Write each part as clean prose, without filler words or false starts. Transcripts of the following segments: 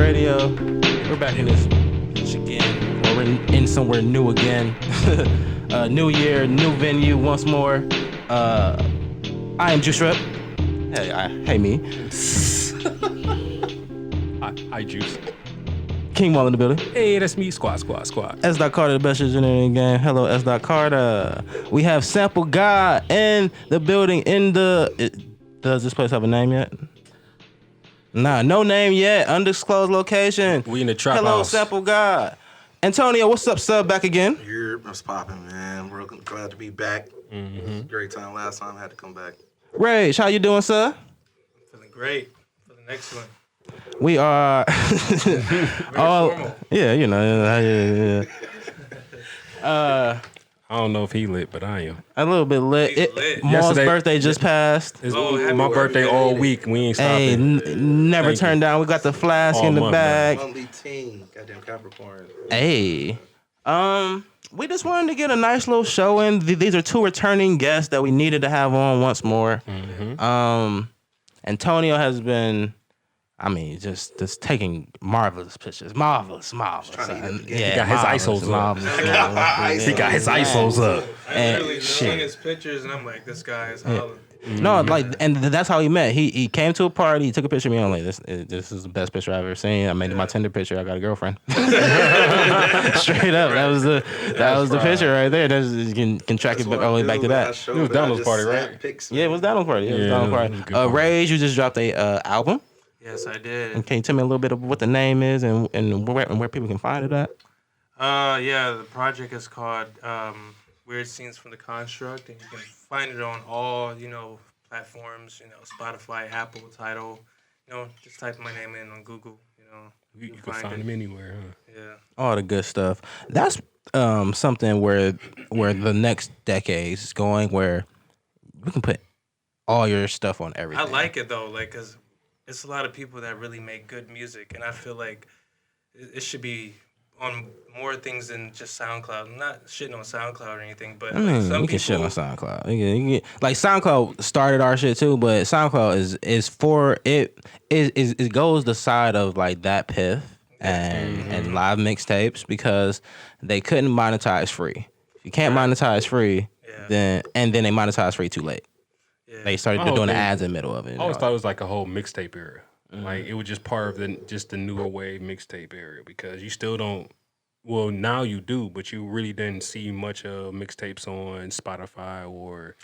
Radio. We're back in this bitch again. Or we're in somewhere new again. New year, new venue once more. I am Juice Rep. Hey me. Hi, Juice. King Wall in the building. Hey, that's me. Squad. S. Carter, the best engineer in the game. Hello, S. Carter. We have Sample God in the building. Does this place have a name yet? Nah, no name yet. Undisclosed location. We in the trap Hello, house. Sample God. Antonio, what's up, sub? Back again. You're popping, man. We're glad to be back. It was a great time last time. I had to come back. Rage, how you doing, sir? Feeling great. Feeling excellent. We are all formal. yeah, you know, yeah. I don't know if he lit, but I am. A little bit lit. He's lit. Maul's Yesterday- birthday just passed. It's happy my birthday birthday. all week. We ain't Hey, stopping. never Thank turned you. down. We got the flask All in the month, bag. Monthly team. Goddamn Capricorn. Hey, we just wanted to get a nice little show in. These are two returning guests that we needed to have on once more. Antonio has been, just taking marvelous pictures. Marvelous. trying to get And, the game. yeah, He got his marvelous, ISOs up. marvelous. He got his ISOs up. I literally seeing his pictures and I'm like, this guy is hollering. No, and that's how he met. He came to a party. He took a picture of me. I'm like, this is the best picture I've ever seen. I made it my Tinder picture. I got a girlfriend. Straight up, that was the picture right there. You can track it all the way back to that. It was Donald's party, right? Yeah, it was Donald's party. Yeah, it was Yeah, Donald's it was a party. good party. Rage, you just dropped a album. Yes, I did. And can you tell me a little bit of what the name is and where people can find it at? Yeah, the project is called Weird Scenes from the Construct, and you can find it on all, platforms, Spotify, Apple, Tidal. Just type my name in on Google, You can find him anywhere, huh? Yeah. All the good stuff. That's something where the next decade is going, where we can put all your stuff on everything. I like it though, because it's a lot of people that really make good music, and I feel like it should be on more things than just SoundCloud. I'm not shitting on SoundCloud or anything, but some we can people shit on SoundCloud. You can, like SoundCloud started our shit too, but SoundCloud is for it. It goes the side of like that Piff and live mixtapes because they couldn't monetize free. If you can't monetize free, then they monetize free too late. Yeah. They started doing the ads in the middle of it. I always thought it was like a whole mixtape era. Like it was just part of the newer wave mixtape era because you still don't. Well, now you do, but you really didn't see much of mixtapes on Spotify or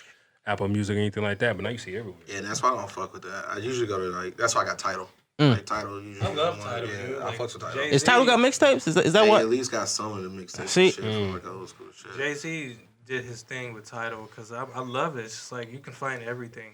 Apple Music or anything like that. But now you see everywhere. Yeah, that's why I don't fuck with that. I usually go to that's why I got Tidal. Like Tidal usually. I love one, Tidal, Yeah, dude. I Like, fucks with Tidal. Jay-Z Is Tidal got mixtapes? Is that They what? at least got some of the mixtapes. See? Shit from like old school shit. Jay-Z did his thing with Tidal because I love it. It's just like you can find everything.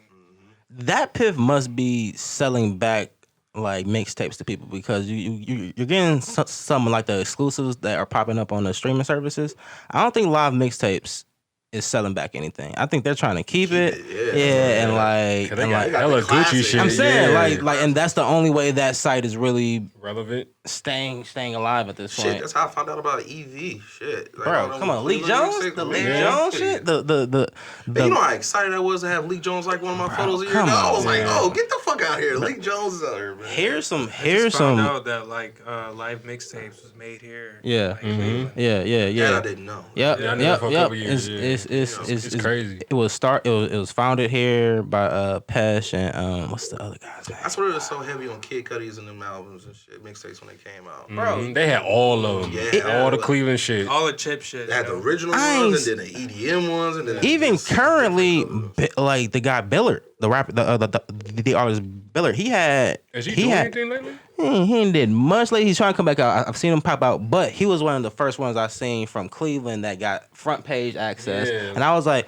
That Piff must be selling back like mixtapes to people because you're getting some like the exclusives that are popping up on the streaming services. I don't think live mixtapes is selling back anything. I think they're trying to keep it. yeah. And like, They got they got hella the Gucci classic. shit. I'm saying yeah. like, and that's the only way that site is really relevant. staying alive at this Shit, point. that's how I found out about EV. Shit. Like, Bro, come on, Lee Cleveland Jones, mixtape the was Lee mad. Jones shit, the Man, you know how excited I was to have Lee Jones like one of my photos a year come ago? I on, was like, man. oh, get the fuck out of here. Lee Jones is out here, man. here's I just some found out that live mixtapes was made here. Yeah. Like, Cleveland. yeah. That I didn't know. Yep, Yeah, I knew yep, that for a yep. couple years, It's crazy. It was founded here by Pesh and what's the other guy's name? I swear it was so heavy on Kid Cudi's and them albums and shit, mixtapes when they came out. Bro, they had all of them. Yeah. all the Cleveland shit. All the chip shit. They had the yo. original I ain't ones and then the EDM ones and then Even the currently, like the guy Billard, the rapper, the artist Billard, Has he doing anything lately? He ain't did much lately. He's trying to come back out. I've seen him pop out, but he was one of the first ones I seen from Cleveland that got front page access, Yeah. and I was like,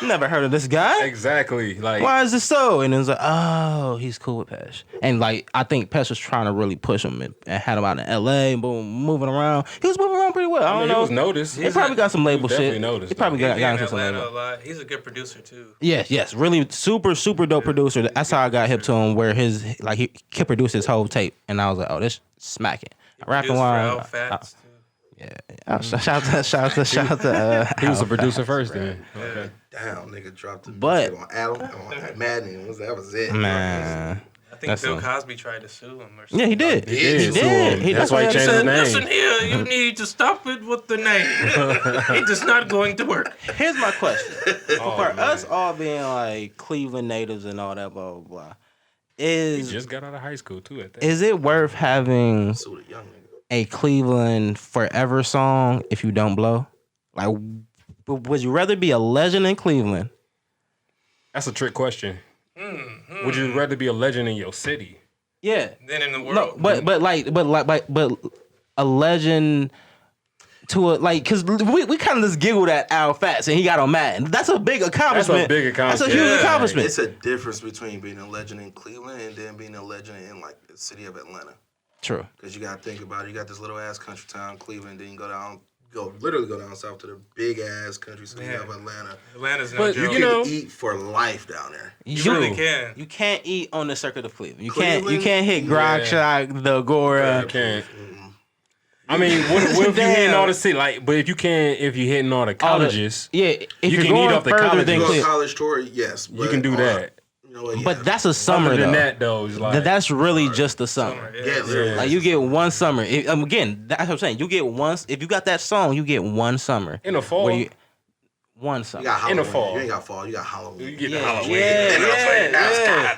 never heard of this guy. Exactly. Like Why is this so? And it was like, oh, he's cool with Pesh. And like, I think Pesh was trying to really push him and had him out in LA, boom, moving around. He was moving around pretty well. I don't he know. was noticed. He probably got some label definitely shit. noticed, He probably He's got in into some Atlanta label. a lot. He's a good producer too. Yes, really super dope producer. That's how I got hip to him. Where he could produce his whole tape, and I was like, oh, this smacking. Rapping Produced for while. Al Fats too. Yeah, shout out to. He was a producer first, then. Okay. Damn, nigga dropped the But- on Adam on Madden. That was it. Man, think That's Bill a- Cosby tried to sue him or something. Yeah, he did. He did. He did. That's why he what changed said. his name. Listen here, you need to stop it with the name. It is not going to work. Here's my question: Oh, for man. us all being like Cleveland natives and all that, blah blah blah, He is just got out of high school too. At that. is it worth having Sue the young nigga. a Cleveland forever song if you don't blow? Like, would you rather be a legend in Cleveland? That's a trick question. Would you rather be a legend in your city? Yeah. Then in the world, No, but a legend to a because we kind of just giggled at Al Fats and he got on Madden. That's a big accomplishment. big accomplishment. That's a huge Yeah. accomplishment. It's a difference between being a legend in Cleveland and then being a legend in like the city of Atlanta. True. Because you gotta think about it. You got this little ass country town, Cleveland. Then you literally go down south to the big ass country city Yeah. of Atlanta. Atlanta's no But joke. You You know- can eat for life down there. You really can. You can't eat on the circuit of Cleveland. You Cleveland? can't hit Grog Yeah. Shot, the Agora. You can't. I mean, what if you Damn. hitting all the city? Like, but if you hitting all the colleges, Yeah, if You you're can eat going off the further colleges. than You go Cleveland. college tour, yes. you can do that. You know what? Yeah. But that's a summer Other than though. that, though, it's like That's really just the summer. Summer, yeah, literally. Like you get one summer. Again, that's what I'm saying. You get once. If you got that song, you get one summer. in the fall. Where you, one summer. You got In Halloween. the fall. You ain't got fall. You got Halloween. You get Yeah, Halloween. yeah.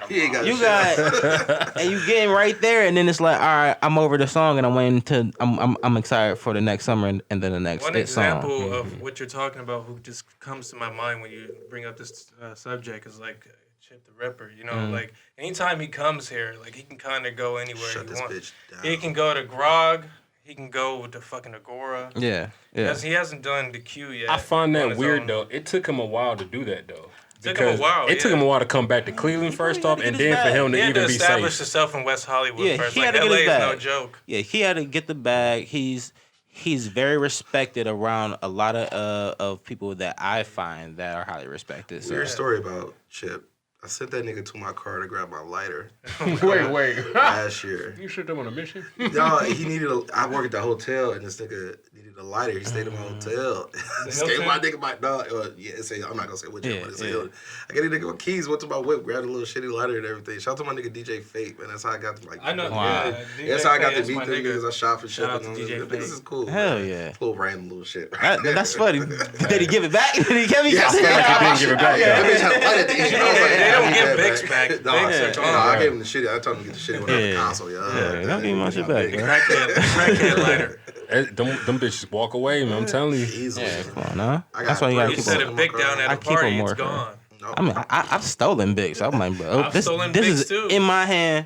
You ain't got You shit. got and you getting right there, and then it's like, all right, I'm over the song, and I'm waiting to. I'm excited for the next summer, and then the next One song. example of what you're talking about, who just comes to my mind when you bring up this subject, is like Chip the Ripper. You know, like anytime he comes here, like he can kind of go anywhere Shut he this wants. bitch down. He can go to Grog. He can go to fucking Agora. Yeah, yeah. Because he hasn't done the Q yet. I find on that his weird own. though. It took him a while to do that though. Took him a Because while, It took yeah. him a while to come back to Cleveland first off, had to and get his then for bag. him to He had to even be establish safe. himself in West Hollywood Yeah, first. he Like had to get LA his is bag. no joke. Yeah, he had to get the bag. He's very respected around a lot of people that I find that are highly respected. So Weird story about Chip. I sent that nigga to my car to grab my lighter Wait. last year. You sent him on a mission? Y'all, he needed I work at the hotel, and this nigga needed a lighter. He stayed in my hotel. Stayed with my nigga, my dog. I'm not gonna say which one, but it's I got a nigga my keys, went to my whip, grabbed a little shitty lighter and everything. Shout out to my nigga DJ Fate, man. That's how I got to I know. Wow. Yeah, DJ That's how I got Faye, to meet that's them my niggas. I shop for shit. Shout out to DJ This Fate. is cool. Hell man. yeah. Little random little shit. that's funny. Did he give it back? Did he give it Yes, back? He didn't give it back. Yeah, though. that bitch had a light at the end. I was like, They don't "Nah, give yeah, Bics back. No, Bics are I gone. gave him the shitty. I told him to get the shitty one out the Yeah. console. Yeah, don't give me my shit back, bro. Crackhead lighter. Them bitches walk away, man. I'm telling you. Easily. Yeah, come on, huh? I got That's why you gotta three. You keep set on. a big down at I a keep 'em party, more it's gone. No. I mean, I've stolen bigs. I'm like, bro, I've this stolen this Bics is too. in my hand.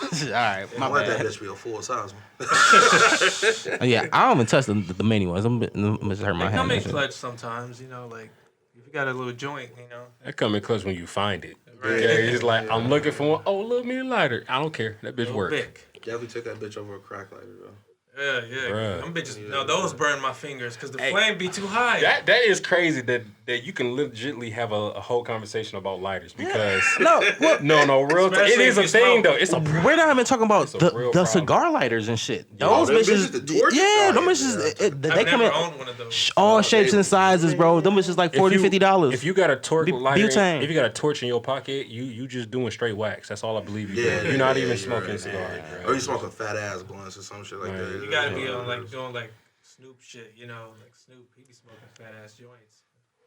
All right, my I let that bad. bitch be a full size one. Yeah, I don't even touch the mini ones. I'm just hurt my They come hand. in and shit. clutch sometimes, you know, like if you got a little joint, you know. That come in clutch when you find it. Right. Yeah, it's like, I'm looking for one. Oh, look, me a lighter. I don't care. That bitch Little work. Bic. Definitely took that bitch over a crack lighter, though. Yeah, Bruh. Them bitches, no, those burn my fingers because the flame be too high. That is crazy that you can legitimately have a whole conversation about lighters because No, what? no, real. Especially It is if a you thing smoke. though. It's a We're not even talking about a the real problem. cigar lighters and shit. Oh, Those them bitches, bitches, the torches? yeah, Oh, them yeah, bitches, yeah. they I've come never in owned one of those. all shapes and sizes, bro. Them bitches like $40-$50. If you got a torch lighter, butane. if you got a torch in your pocket, you just doing straight wax. That's all I believe you Yeah, do. You're not yeah, even you're smoking right. cigars, Or bro. you smoking fat ass blunts or some shit like that. You gotta be on like doing like Snoop shit, you know, like Snoop, he be smoking fat ass joints.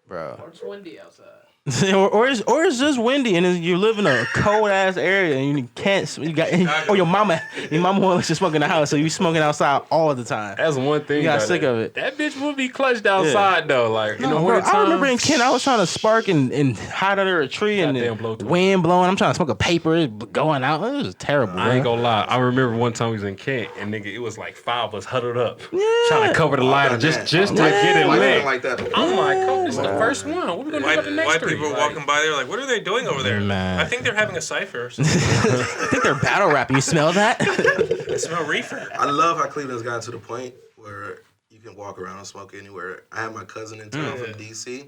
bro. Or it's windy outside. or it's just windy and you live in a cold ass area and you can't. You got your mama won't let you smoke in the house, so you smoking outside all the time. That's one thing. You got though, sick of it. That bitch would be clutched outside though. Like in the Bro, winter time. I remember in Kent, I was trying to spark and hide under a tree and Goddamn the blowtorch. wind blowing. I'm trying to smoke a paper, it's going out. It was terrible. I ain't bro. gonna lie. I remember one time we was in Kent and nigga, it was like 5 of us huddled up, Yeah. trying to cover the lighter just to get it Like, lit. like that. I'm like, oh, this is the first one. What we gonna do White, about the next white three? people Like, walking by there like, what are they doing over there? Man. I think they're having a cipher or something. I think they're battle rapping. You smell that? I smell reefer. I love how Cleveland's gotten to the point where you can walk around and smoke anywhere. I had my cousin in town from DC,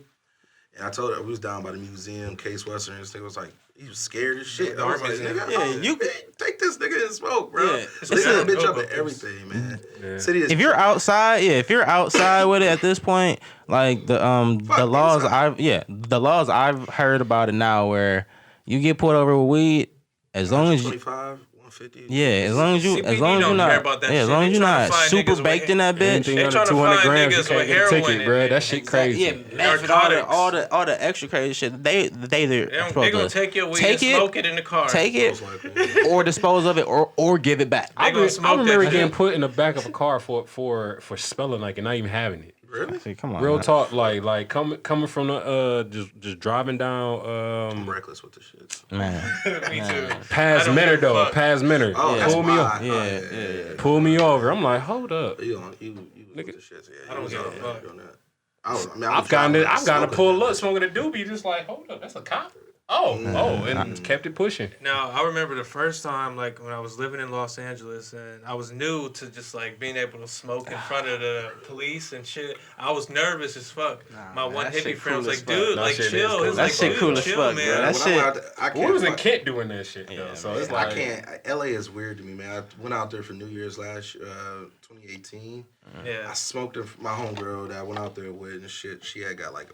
and I told her we was down by the museum, Case Western, and this nigga was like, he was scared as shit. I was like, nigga, Yeah, you- take this nigga and smoke, bro. Yeah. So they got a bitch up Yeah. at everything, man. Yeah. City is If you're outside, if you're outside with it at this point, like the laws inside. the laws I've heard about it now, where you get pulled over with weed, as long as you, 25, 150. yeah, as long as you, CPD as long as don't you're care not, about that yeah, as shit. long They as you're tryna not find super niggas baked with- in that bitch. Anything They under tryna 200 find grams, you niggas can't with get a ticket, heroin bro. and- That shit crazy. Yeah, meth and narcotics. all the extra crazy shit. They They gonna take your weed and smoke it in the car. take it, or dispose of it, or give it back. They gonna I smoke remember that getting shit. put in the back of a car for spelling like and not even having it. Really? See, come on, Real man. talk, like coming from the just driving down I'm reckless with the shit. man. Me too. past I don't Menor give a though, fuck. past Menor. Oh, that's Pull me why. over. Yeah. Pull me over. I'm like, hold up. You was with the shit. Yeah, I don't was give a out there fuck. doing that. I was I've gotten driving, to smoking pull it. up smoking a doobie, just like, hold up, that's a cop. Oh, and kept it pushing. Now I remember the first time, like when I was living in Los Angeles, and I was new to just like being able to smoke in front of the police and shit. I was nervous as fuck. My man, one that hippie shit friend was cool like, as fuck. "Dude, That like shit is chill." cool. He was That like, shit "Dude, cool as chill, fuck, man." bro. That When I shit- went out there, I can't. We was in fuck- Kent doing that shit though, Yeah, so it's I like can't. LA is weird to me, man. I went out there for New Year's 2018. Yeah. I smoked my homegirl that I went out there with and shit. She had got like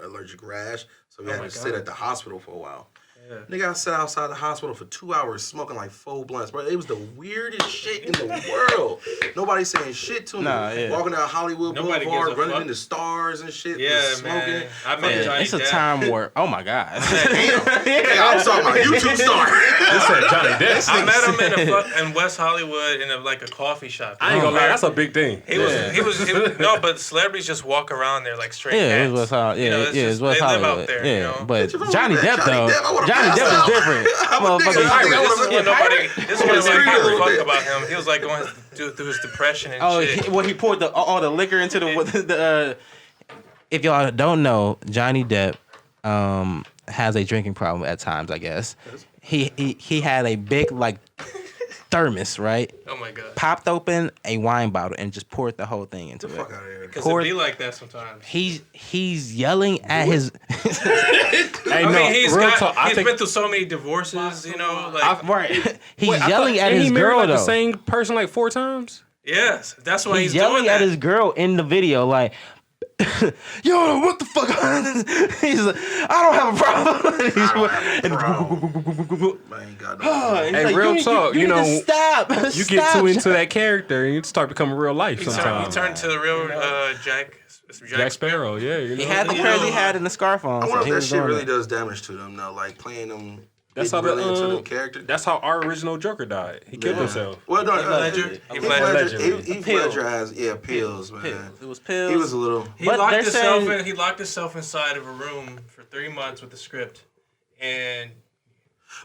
allergic rash, so we had my to sit God. at the hospital for a while. Yeah. Nigga, I sat outside the hospital for 2 hours smoking like 4 blunts, bro. It was the weirdest shit in the world. Nobody saying shit to me. Nah, yeah. Walking down Hollywood Nobody Boulevard, gives a running fuck. into stars and shit. Yeah, just smoking. man. I met Yeah, Johnny it's a Depp. time warp. Oh my god. Hey, I'm talking about YouTube star. this said Johnny Depp. I met him in West Hollywood in like a coffee shop. I ain't gonna lie, that's a big thing. He was no, but celebrities just walk around there like straight Yeah, cats. it's West Hollywood. You know, Yeah, it's yeah, just- it's West they live Hollywood. out there, yeah, you know? but Bitch, if I Johnny was Depp that though, Johnny Depp, I would've Johnny passed Depp out. is different. I'm a Motherfucker, nigga. This I is would've when been nobody. This is when Yeah, nobody scream a gave a little fuck bit. about him. He was like going through his depression and Oh, shit. he poured all the liquor into the. If y'all don't know, Johnny Depp has a drinking problem at times. I guess he had a big like thermos, right? Oh my god. Popped open a wine bottle and just poured the whole thing into Fuck it. out of here. Because Poured- it be like that sometimes. He's yelling at his. Hey, I no, mean, he's real talk. I he's think been through so many divorces, you know. Like, Right. He's Wait, I yelling thought- at ain't his he married, girl like, though. the same person like 4 times. yes, that's why He's he's yelling doing at that. his girl in the video, like, yo, what the fuck? He's like, I don't have a problem. And Man, ain't got he's no. Hey, like, real you talk, need you to know, stop. You get too into that character and you start becoming real life He sometimes. turned to the real Jack Jack Sparrow, yeah, you know. He had the crazy hat and the scarf on. I so wonder he if that was shit doing really it. does damage to them, though. Like playing them. That's That's how really into the them characters. that's how our original Joker died. He killed himself. Well, no, Ledger? Heath Heath Ledger. Ledger. Heath Pills. Ledger has pills, man. Pills. It was pills. He was a little. He But locked they're himself saying- in. He locked himself inside of a room for 3 months with the script, and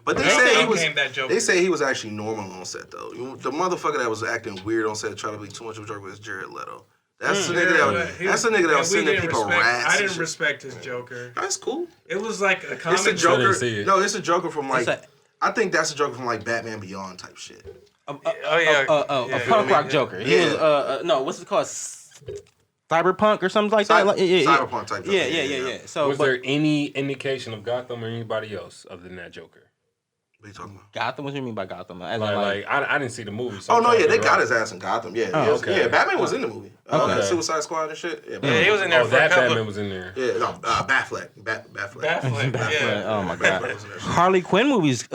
But they They say he became that was. Joker. They say he was actually normal on set though. The motherfucker that was acting weird on set, trying to be too much of a Joker, was Jared Leto. That's the nigga that. That's the nigga that was sending people rats. I and didn't shit. respect his Joker. That's cool. It was like a It's comic. a Joker. didn't see it. No, it's a Joker from like. It's I think that's a Joker from like Batman Beyond type shit. Oh yeah, a yeah. punk rock Joker. He Yeah. was no, what's it called? Cyberpunk or something like that. Cyberpunk type. Yeah. So, Was but there any indication of Gotham or anybody else other than that Joker? What are you talking about? Gotham? What do you mean by Gotham? As in, Like I didn't see the movie. So Oh I'm no, trying yeah, to they figure got out. his ass in Gotham. Yeah, Oh, okay. Yeah, Batman was in the movie. Okay. Suicide Squad and shit. Yeah, Yeah, he was in there Oh, for a that couple. Batman was in there. Yeah, no, Batfleck. Batfleck. Batfleck, yeah. oh my Batfleck god, was in there. Harley Quinn movies.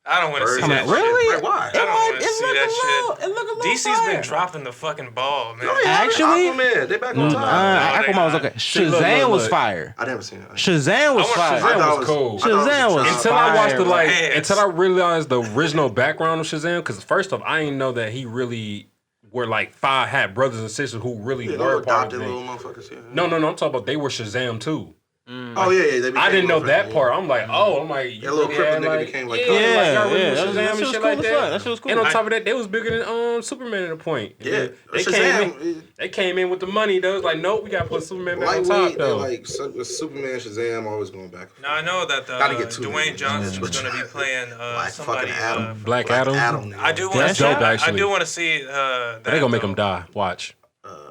I don't want to see Come that. on, really? Right, why? I don't want to It see look that a little- shit. it look a little DC's fire. been dropping the fucking ball, man. Oh, yeah, Actually? Aquaman, they back on time. Aquaman was okay. See, look, Shazam look, was look. fire. I never seen it. Shazam was I want fire. Shazam. I thought was cool. I thought it Shazam was a child. Until I watched the Fire. Yes. until I realized the original background of Shazam, because first off, I didn't know that he really were like had brothers and sisters who really Yeah, were those part of adopted it. little motherfuckers. Yeah. No, I'm talking about they were Shazam too. Oh yeah, yeah. They I didn't know became that little part. friends, I'm like, oh, I'm like, That little really crippled had, nigga like, became, like, yeah, Kanye. like, y'all really Yeah, was that Shazam shit and was shit cool like as that. fuck. That shit was cool. And on top of that, they was bigger than Superman at a point. Yeah, they Shazam. They came in with the money. They was like, nope, we gotta put Superman back on top Lightweight, they though. like with Superman, Shazam, always going back. Now I know that Gotta get to Dwayne it. Johnson is going to be playing Like somebody. fucking Adam. Black Adam. nigga. I do want to That's see. dope, I actually. do want to see. That, They gonna make though. him die. Watch.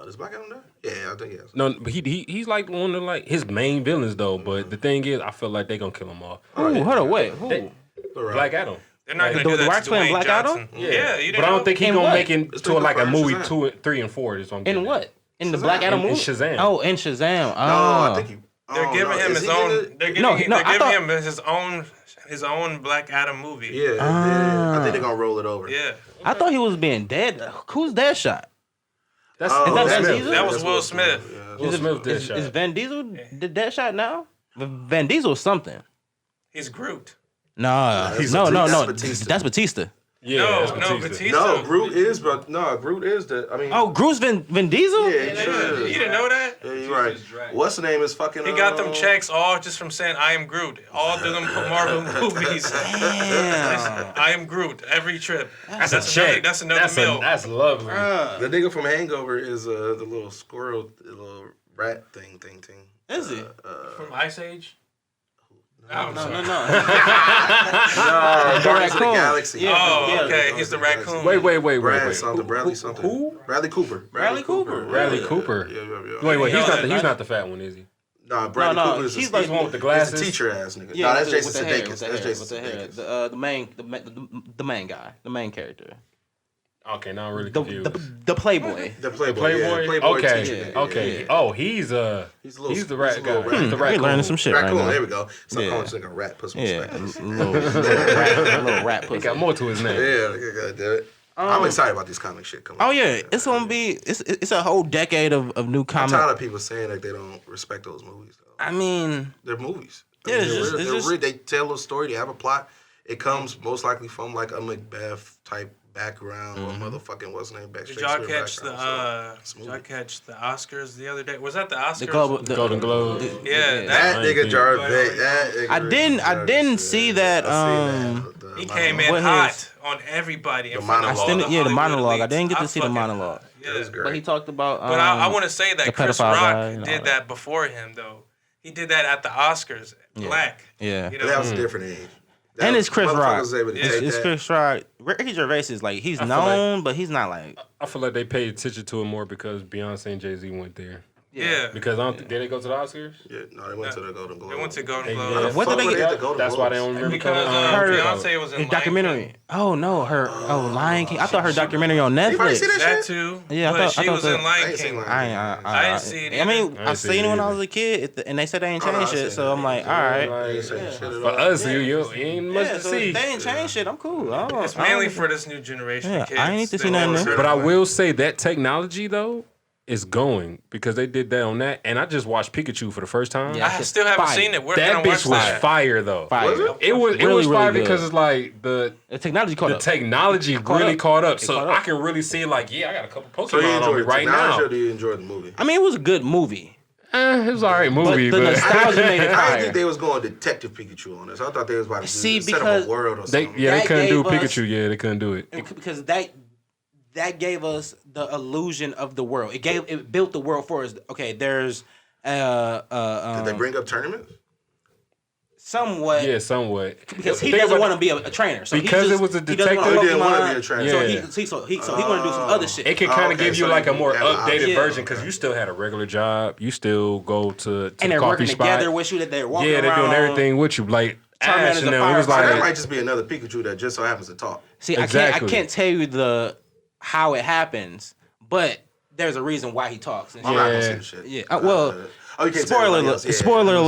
Is Black Adam there? Yeah, I think he is. No, but he's like one of like his main villains though. But the thing is, I feel like they gonna kill him off. Ooh, hold on, wait. Who? They- Right. Black Adam. They're not going The to do that Rock's to playing Dwayne Black Johnson. Adam? Yeah, you didn't But I don't know? think he's In gonna what? make it It's to been like a confirmed movie Shazam. 2, 3, and 4. Is what I'm In getting what? at. In the Shazam. Black Adam In movie? Shazam. Oh, in Shazam. No, I think They're giving him Is his he in own. it? They're giving, No, they're no, I giving thought- him his own Black Adam movie. Yeah, I think they're gonna roll it over. Yeah. I thought he was being dead. Who's Deadshot? That's Oh, Is that Van Smith. Diesel? That was That's Will Smith. Yeah. Will Smith did Is shot. Van Diesel the Deadshot now? Van Diesel is something. He's Groot. Nah, That's no. Batista. That's Batista. Yeah, No, that's no, Batista. Batista. No, Groot is, but no, Groot is the. I mean, Oh, Groot's Vin Diesel? yeah, he sure You is. didn't know that? Yeah, you're right. What's the name? Is fucking. He got them checks all just from saying I am Groot. All through them Marvel movies. Damn. I am Groot every trip. That's a check. That's another meal. That's lovely. The nigga from Hangover is the little squirrel, the little rat thing. Is he? From Ice Age? No. No, Guardians of the raccoon. Galaxy. Yeah. Oh, okay. He's the raccoon. Wait. Brad something, Bradley something. Who? Bradley Cooper. Bradley Cooper. Bradley Cooper. Yeah. Wait, He's he's not the fat one, is he? Nah, Bradley No, Cooper is he's the like the one with the He's glasses. the teacher ass nigga. Yeah, Nah, that's with Jason the hair, Sudeikis. with the That's hair, Jason with the hair. Sudeikis. The main guy, the main character, Okay, now I'm really the confused. the playboy. The Playboy. Playboy? Yeah, Playboy Okay. teacher. Okay. Yeah. Oh, he's He's a little. he's the rat he's a little guy. rat. He's the We raccoon. learning some shit Raccoon. right now. There we go. Stop Yeah. calling this nigga a rat. Put some Yeah, respect. little rat He pussy. got more to his name. Yeah, God damn it. I'm excited about this comic shit coming. Oh yeah, it's gonna be it's a whole decade of new I'm comic. tired of people saying that they don't respect those movies. Though. I mean, They're movies. Yeah, it's just- it's just- they tell a story. They have a plot. It comes most likely from like a Macbeth type background or motherfucking what's the name back. Did y'all catch the So, did y'all catch the Oscars the other day? Was that the Oscars? the Golden Globe. Yeah, that I nigga ain't Jarvis. think- That nigga I didn't Jarvis, see yeah. that, I seen that. he came in What hot his- on everybody. In The front of monologue. all the Hollywood monologue. I elites. didn't get to see the fucking- monologue. Yeah. That was great. But he talked about. But I want to say the that Chris pedophile Rock guy and all did that. that before him, though. He did that at the Oscars. Black. Yeah. You But know? that was a different age. That And was- it's Chris Rock. motherfuckers was able to It's- take It's that. Chris Rock. Ricky Gervais is like he's feel known, but he's not like. I feel like they paid attention to it more because Beyonce and Jay-Z went there. Yeah. Because I don't did they go to the Oscars? Yeah, no, they went to the Golden Globe. They went to Golden They Globe. did. What did they get? The Golden That's why they Globes? don't remember Because Her- Beyonce was in The Lion documentary. King. Oh no, her Lion King. I thought her documentary on Anybody Netflix. see that That shit? too. Yeah, I but thought- she I thought was that- in I Lion ain't seen King. Lion I didn't see it I mean, either. I I ain't seen seen it it when I either. was a kid, and they said they ain't Oh, no, I changed shit. seen So it. I'm like, all right. I ain't saying shit at all. For us, you ain't much Yeah, to so see. if they ain't changed shit. I'm cool. I don't, It's I don't- mainly for this new generation Yeah, of kids. I ain't need to see They nothing want new. But I will say that technology though is going because they did that on that, and I just watched Pikachu for the first time. Yeah. I still haven't Fire. seen it. We're That gonna bitch watch was that. fire though. Fire. Was it? It was Really, fire really because good. it's like the technology caught up. technology caught really up. caught up. It So caught up. I can really see like, yeah, I got a couple So you Pokemon on enjoyed me the right technology now. or do you enjoy the movie? I mean, it was a good movie, It was alright movie, but the but nostalgia made it I didn't fire. think they was going Detective Pikachu on this. I thought they was about to See, set up because a world or they something. they That couldn't do gave us- Pikachu. Yeah, they couldn't do it. Because that gave us the illusion of the world. It built the world for us. Okay, there's Did they bring up tournaments? somewhat Yeah, somewhat. because he Think doesn't about want to be a trainer. So Because he just, it was a he doesn't detective? wanna He didn't wanna Pokemon, be a trainer. So Yeah. he want to do some other shit. It can kind of okay, give you so like a they more have an updated option. version because you still had a regular job. You still go to and the they're coffee working spot. together with you. That they're walking Yeah, they're around. doing everything with you. Like Charmander Ash is and a them, it was So that like might just be another Pikachu that just so happens to talk. See, Exactly. I can't tell you how it happens, but there's a reason why he talks. And I'm shit. not gonna Yeah. see the shit. Yeah. Well, you can't tell spoiler anybody alert! else. Yeah, Spoiler yeah.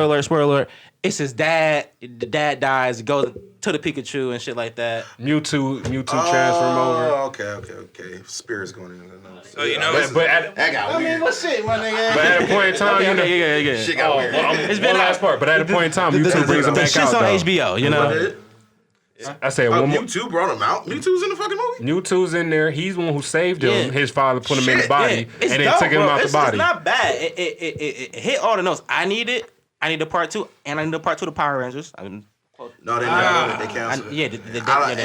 alert! Spoiler alert! It's his dad. The dad dies. Goes to the Pikachu and shit like that. Mewtwo transform over. Oh, okay. Spirit's going in. So you know, But at, that got weird. what's shit, my nigga? but at a point in time, you know, yeah. Shit got weird. It's one last part. But at a point in time, Mewtwo brings him The back shit's out. on though. HBO, you What know. did? I said one more. Mewtwo brought him out. Mewtwo's in the fucking movie. Mewtwo's in there. He's the one who saved him. Yeah. His father put him in the Shit, body, Yeah, and then dope, took him bro. out the It's body. not bad. It hit all the notes. I need it. I need the part 2, and I need the part 2 of the Power Rangers. No, they never. They canceled it. Yeah,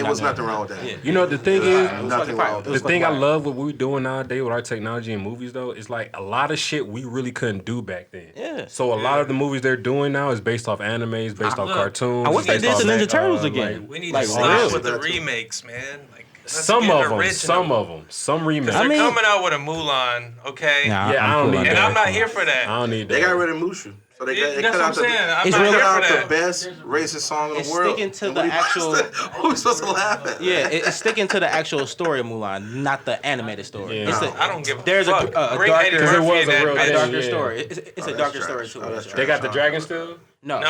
It was nothing wrong with that. Yeah. You know the thing is, Nothing wrong with the that. thing I love what we're doing nowadays with our technology and movies though is like a lot of shit we really couldn't do back then. Yeah. So a lot of the movies they're doing now is based off animes, based off look, cartoons. I wish they based did off the Ninja that, Turtles like, again. we need Like, to for stop real. with the That too. remakes, man. Like let's some get of them, original. some remakes. They're I mean- coming out with a Mulan, okay? Nah, Yeah, I'm I don't cool need on that. And I'm not here for I that. don't need that. They got rid of Mushu. So they That's cut what I'm out saying. I'm It's not really here out for the that. best racist song in It's the world. sticking to And the what are you actual- Who we supposed to laugh at? Yeah, it's sticking to the actual story of Mulan, not the animated story. Yeah. It's No. a, I don't give a There's fuck. a Bring darker- Eddie 'cause it Murphy was in a that real a bitch. darker yeah. story. It's a that's darker trash. story too. Oh, that's It's trash. They got the dragon still. No,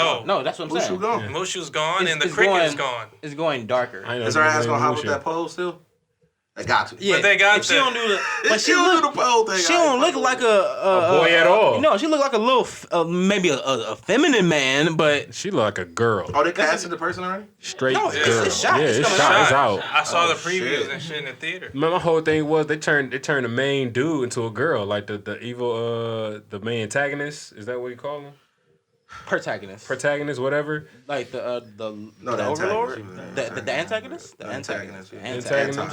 that's what I'm Who's saying. who going? Mushu's gone It's- and the it's cricket going- is gone. It's going darker. I ain't know Is her his ass name gonna hop was with that pole still? They got to. Yeah, But they got if she the- don't do the, but She don't do the pole thing. She don't look like a boy at all. No, she look like a little, maybe a feminine man, but She look like a girl. Oh, they casted the person already? Straight No, girl. it's shot. Yeah, It's it's coming shot. out. It's out. I saw the Oh, previews shit. and shit in the theater. Man, my whole thing was they turned the main dude into a girl, like the evil the main antagonist. Is that what you call him? Protagonist, whatever. like the No, the overlord, antagonist. the antagonist, The antagonist. The Antagonist.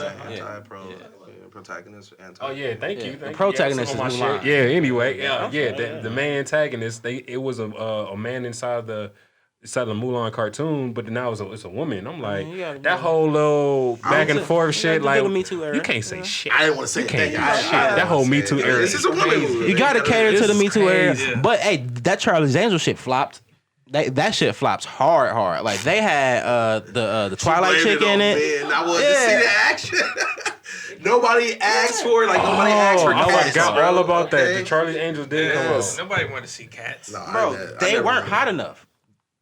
Protagonist. Oh yeah, thank you. The Thank protagonist you. Yeah, is some of my Mulan. shit. Yeah. Anyway, Yeah, the main antagonist. It was a man inside the Mulan cartoon, but now it's a woman. I'm like you gotta that whole little back and forth shit. do Like the Me Too era. you can't say shit. I didn't want to say can't that. do shit. That whole Me Too era This is a woman crazy. movie. You gotta cater to the Me Too era, crazy. but hey, that Charlie's Angel shit flopped. That shit flops hard. Like they had the Twilight chick in it. Man, I wanted to see the action. Nobody asked for it. Like nobody asked for I cats, forgot bro. all about that. Okay? The Charlie's Angels did come Yes. out. Nobody wanted to see cats. No, Bro, I they never weren't did. hot enough.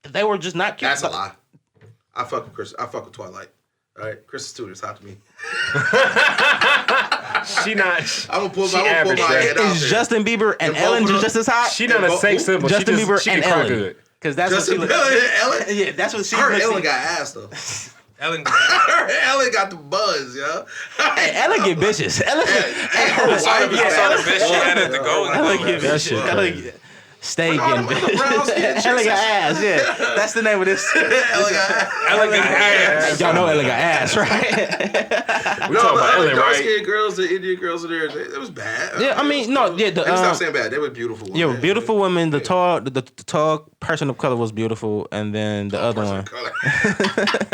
They were just not cute. That's a lie. I fuck with Chris. I fuck with Twilight. All right, Chris Stewart's hot to me. She not. I'm gonna pull She my average head out Is there. Justin Bieber and And both Ellen of them- just as hot? She not a sex symbol. Justin she Bieber just, she and can cry Ellen. good. Because that's Justin what Bieber she and Ellen. Yeah, that's what she Her looks Ellen like. got ass though. Ellen, Her Ellen got the buzz, yo. Hey, Ellen get bitches. Ellen Her I saw wife the got bitch she had at the Golden Ellen Globes. get That bitches. shit Ellen crazy. get stay All getting them other brown skin bitches. chicks. Ellen got ass. Yeah, that's the name of this. Ellen got ass. Ellen got ass. Y'all know Ellen got ass, right? We talking about Ellen, dark right? skinned girls, the Indian girls are there. It was bad. Yeah, I mean, no, yeah, the, Let me stop saying bad. They were beautiful. Yeah, women. beautiful women. The tall person of color was beautiful, and then the other one.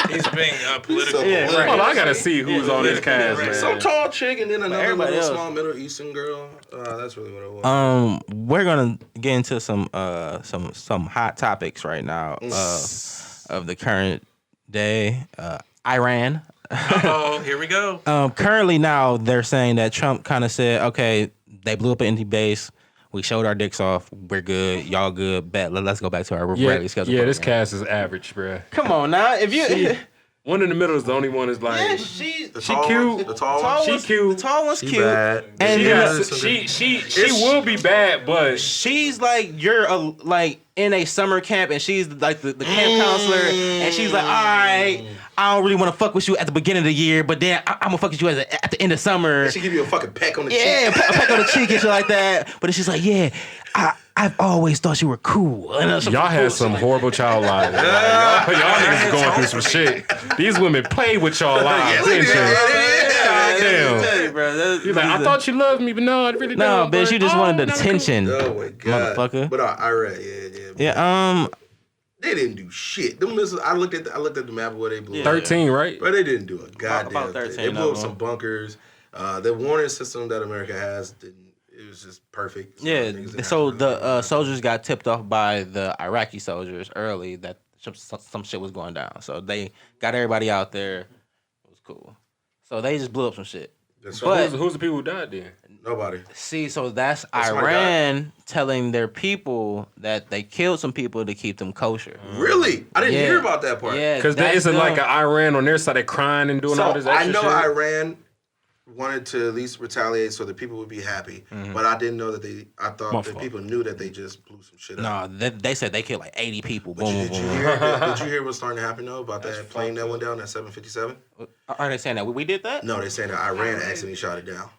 He's being political. So Yeah, political. right. Hold on, I gotta see who's on this cast, man. Some tall chick and then another everybody little else. small Middle Eastern girl. That's really what it was. We're gonna get into some hot topics right now of the current day. Iran. Oh, here we go. Currently now they're saying that Trump kind of said, okay, they blew up an empty base. We showed our dicks off. We're good. Y'all good. Bet. Let's go back to our regularly scheduled. Yeah, this program. cast is average, bruh. Come on now. If you. One in the middle is the only one is like. Yeah, she cute. The tall tall one. She one's, cute. The tall one's She cute. bad. And She, then got, she will be bad, but she's like like in a summer camp, and she's like the camp counselor, and she's like, all right, I don't really want to fuck with you at the beginning of the year, but then I'm gonna fuck with you at the end of summer. She give you a fucking peck on the Yeah, cheek. peck on the cheek and shit like that. But then she's like, yeah, I've always thought you were cool. And y'all had some horrible child lives. Y'all niggas is going through some shit. These women played with y'all lives, didn't you? Damn. bro. You're like, I thought you loved me, but no, I really No, don't. bitch, you just wanted the not cool. attention. Oh my god, Motherfucker. But Iran, yeah. Yeah, They didn't do shit. Them missiles. I looked at the map of where they blew. up. 13, right? But they didn't do a goddamn About thing. 13 They blew up of some them. bunkers. The warning system that America has didn't. It was just perfect. yeah. Niggas didn't So have to really the soldiers got tipped off by the Iraqi soldiers early that some shit was going down. So they got everybody out there. It was cool. So they just blew up some shit. That's But- right. Who's the people who died then? Nobody. See, so that's That's my Iran telling their people that they killed some people to keep them kosher. Really? I didn't Yeah. hear about that part. Yeah, Because there that's isn't them. like an Iran on their side. They're crying and doing all this So extra I know shit. Iran wanted to at least retaliate so that people would be happy, but I didn't know that I thought My that fault. people knew that they just blew some shit up. No, they said they killed like 80 people. But Boom, did boom, you boom. hear? Did you hear what's starting to happen though about that plane that went down, that 757? Are they saying that we did that? No, they're saying that Iran accidentally shot it down.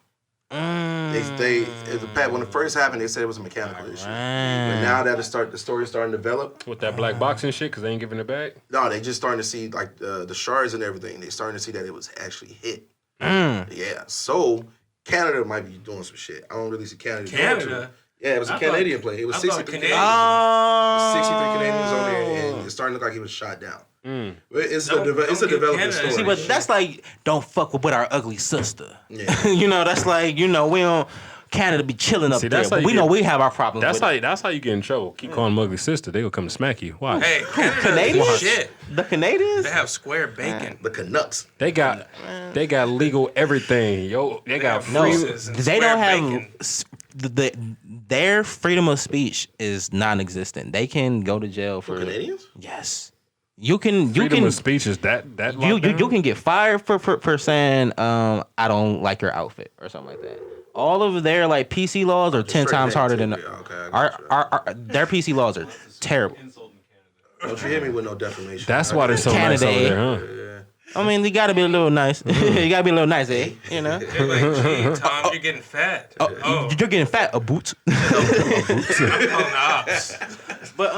Mm. When it first happened, they said it was a mechanical issue. But Iran. now that the story's starting to develop, With that black boxing shit, because they ain't giving it back. no, they just starting to see like the shards and everything. They starting to see that it was actually hit. Mm. Yeah, so Canada might be doing some shit. I don't really see Canada. doing Canada? too. Yeah, it was a I thought- Canadian plane. It was I thought 63 Canadians- Canadians. 63 Oh. Canadians on there, and it's starting to look like he was shot down. Mm. But it's Don't- a don't give developing Canada- story. See, but that's like, don't fuck with our ugly sister. Yeah. You know, that's like, we don't Canada be chilling up See, there. that's how But you we know get- we have our problems. That's how you get in trouble. Keep calling them ugly sister. They gonna come to smack you. Why? Hey, Canada Canadians? is shit. The Canadians? They have square bacon. The Canucks. They got legal everything. Yo, they got have No, free. Reese's and they square don't have bacon. their freedom of speech is non-existent. They can go to jail for Canadians? Yes, you can. You Freedom can. of speech is that You lockdown? can get fired for saying I don't like your outfit or something like that. All of their like PC laws are 10 times harder than Okay, I got our their PC laws are terrible. Don't you hit me with no defamation. That's why they're so nice Canada, over there, huh? I mean, you gotta be a little nice. You gotta be a little nice, eh? You know, They're like, gee, Tom, you're getting fat. Oh, you're getting fat, a boot. oh, ops. But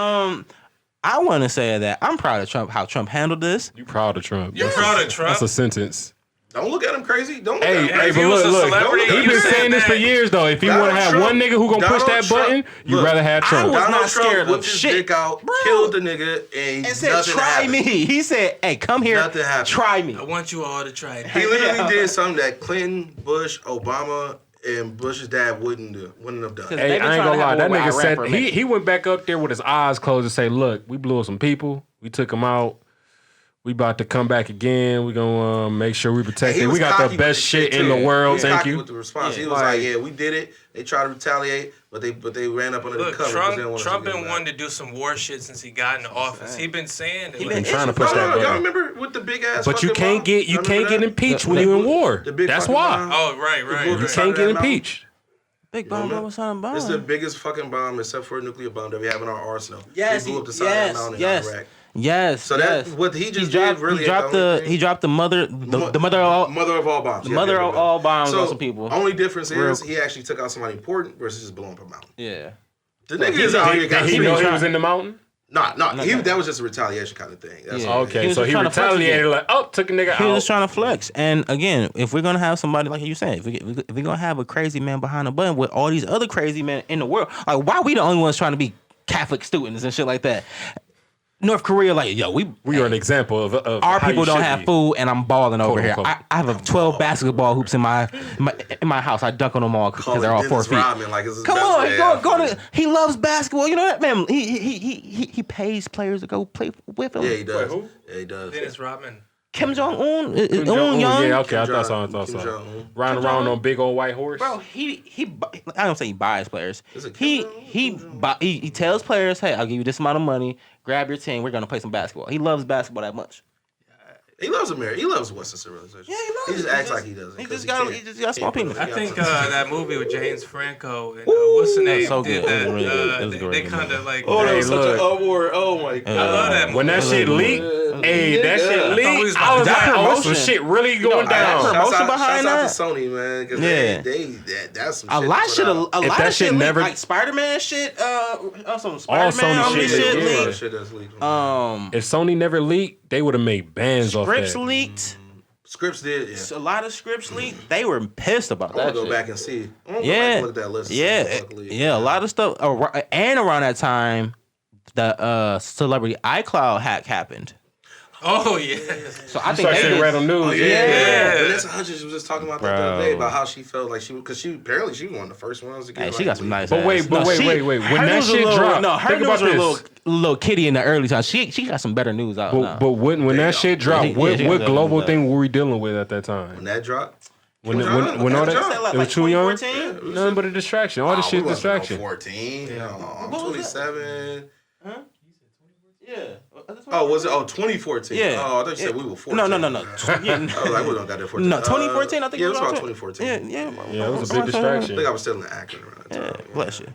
I want to say that I'm proud of Trump. How Trump handled this. You proud of Trump? You're proud of Trump? That's a sentence. Don't look at him crazy. Don't look Hey, at him hey, if but he was look, a look. celebrity, He you been said saying this for that. years though. If you Donald want to have Trump- one nigga who gonna push Donald that Trump- button, you'd look, rather have I Trump. was Donald not Trump scared of whipped his shit, dick out, bro. killed the nigga, and And said, nothing "Try happened. me." He said, "Hey, come here, Nothing happened. try me." I want you all to try it. He literally did something that Clinton, Bush, Obama, and Bush's dad wouldn't have done. They Hey, been I ain't trying to gonna lie. have That war with nigga Iraq said for a minute. he went back up there with his eyes closed and say, "Look, we blew up some people. We took them out. We about to come back again. We gonna make sure we protect He it. was We got cocky the with best the shit shit, in too. the world. He was Thank cocky you." with the response. Yeah. He was like, "Yeah, we did it. They tried to retaliate, but they ran up under Look, the cover." 'cause they didn't want us to Trump get been back. wanting to do some war shit since he got into office. He been saying that. He like, been trying to itching push for that No, y'all button. remember with the big ass? But you fucking can't bomb? get Y'all remember that? impeached when you in war. The big That's fucking why bomb? Oh, right. you Right. can't get That bomb? impeached. Big bomb, Remember? was on a bomb. This is the biggest fucking bomb, except for a nuclear bomb that we have in our arsenal. Yes, He blew up the side of that mountain in Iraq. yes. So yes. that what he just dropped, did really he dropped the mother the mother of all mother of all bombs. the mother of all bombs So on some people. only difference Real- is he actually took out somebody important versus just blowing up a mountain. Yeah. The nigga is out here got Did he free. know he was in the mountain? Nah, that was just a retaliation kind of thing. That's Yeah. all. Okay, He was so just he trying to flex retaliated again. like, oh, took a nigga He was out. just trying to flex. And again, if we're gonna have somebody like you said, if we're gonna have a crazy man behind the button with all these other crazy men in the world, like why we the only ones trying to be Catholic students and shit like that? North Korea, like yo, We are an example of our how people you don't should have be. food, and I'm balling over here. unquote. I have 12 basketball hoops in my house. I dunk on them all because they're all 4 feet. Like it's his Come best on, friend. go to. He loves basketball. You know that man. He pays players to go play with him. Yeah, he does. Wait, who? Yeah, he does. Dennis Rodman. Kim Jong Un, Kim Jong-un, young. yeah, okay, I Kim thought Jong- so. Kim Jong-un. Riding Kim around Jong-un. on big old white horse. Bro, I don't say he buys players. Is it He Kim Jong-un? he tells players, hey, I'll give you this amount of money. Grab your team. We're gonna play some basketball. He loves basketball that much. He loves America. He loves Western civilization. Yeah, he loves He just it. acts like he doesn't. He 'cause just got can't. small penis. I think that movie with James Franco and what's the name? so did good. that. It was really good. It was a They really good kind of like. Oh, that Hey, was such look. an award. Oh my god. I love that movie. When that shit leaked, hey, that shit I thought we was leaked. about I was to like, die. oh, some Promotion. shit really going that down. promotion behind shouts that? out to Sony, man. Because Yeah. that's some A shit. lot to should put have. out. A If lot that of shit shit never- like Spider-Man shit. Some Sony Spider-Man shit shit leaked, Yeah, leaked. shit that's leaked. If Sony never leaked, they would have made bands off Scripts that. leaked. Scripts did. Yeah. A lot of scripts leaked. They were pissed about I want that. to go shit. back and see. I want to go back Yeah, and look at that list. and see yeah, what the fuck leaked. yeah. A lot of stuff. And around that time, the celebrity iCloud hack happened. Oh yeah. So I think Start they seeing did- random news. Oh, yeah. Yeah. Vanessa Hudgens was just talking about that the other Bro. day about how she felt like because she apparently she was one of the first ones to get. Hey, like, she got some nice. But ass. wait, No, wait. When her that news was a shit little- dropped, no, her think news about was a this. little kitty in the early times. She got some better news out now. But when There that you shit go. dropped, Yeah, what she got that global news thing were we dealing with at that time? When that dropped. When Kim all Jong-un, that, Kim Jong-un. it was too young. 2014? Nothing but a distraction. All this shit we wasn't no distraction. 14. I'm What was that? 27. Yeah. Oh, was it? Oh, 2014. Yeah. Oh, I thought you said we were 14. No. Yeah. I was like, we don't got that 14. No, 2014. I think Yeah, it it was was about on 2014. Yeah. Yeah, it was a big I distraction. think I was still in Akron around that Yeah, time. bless you.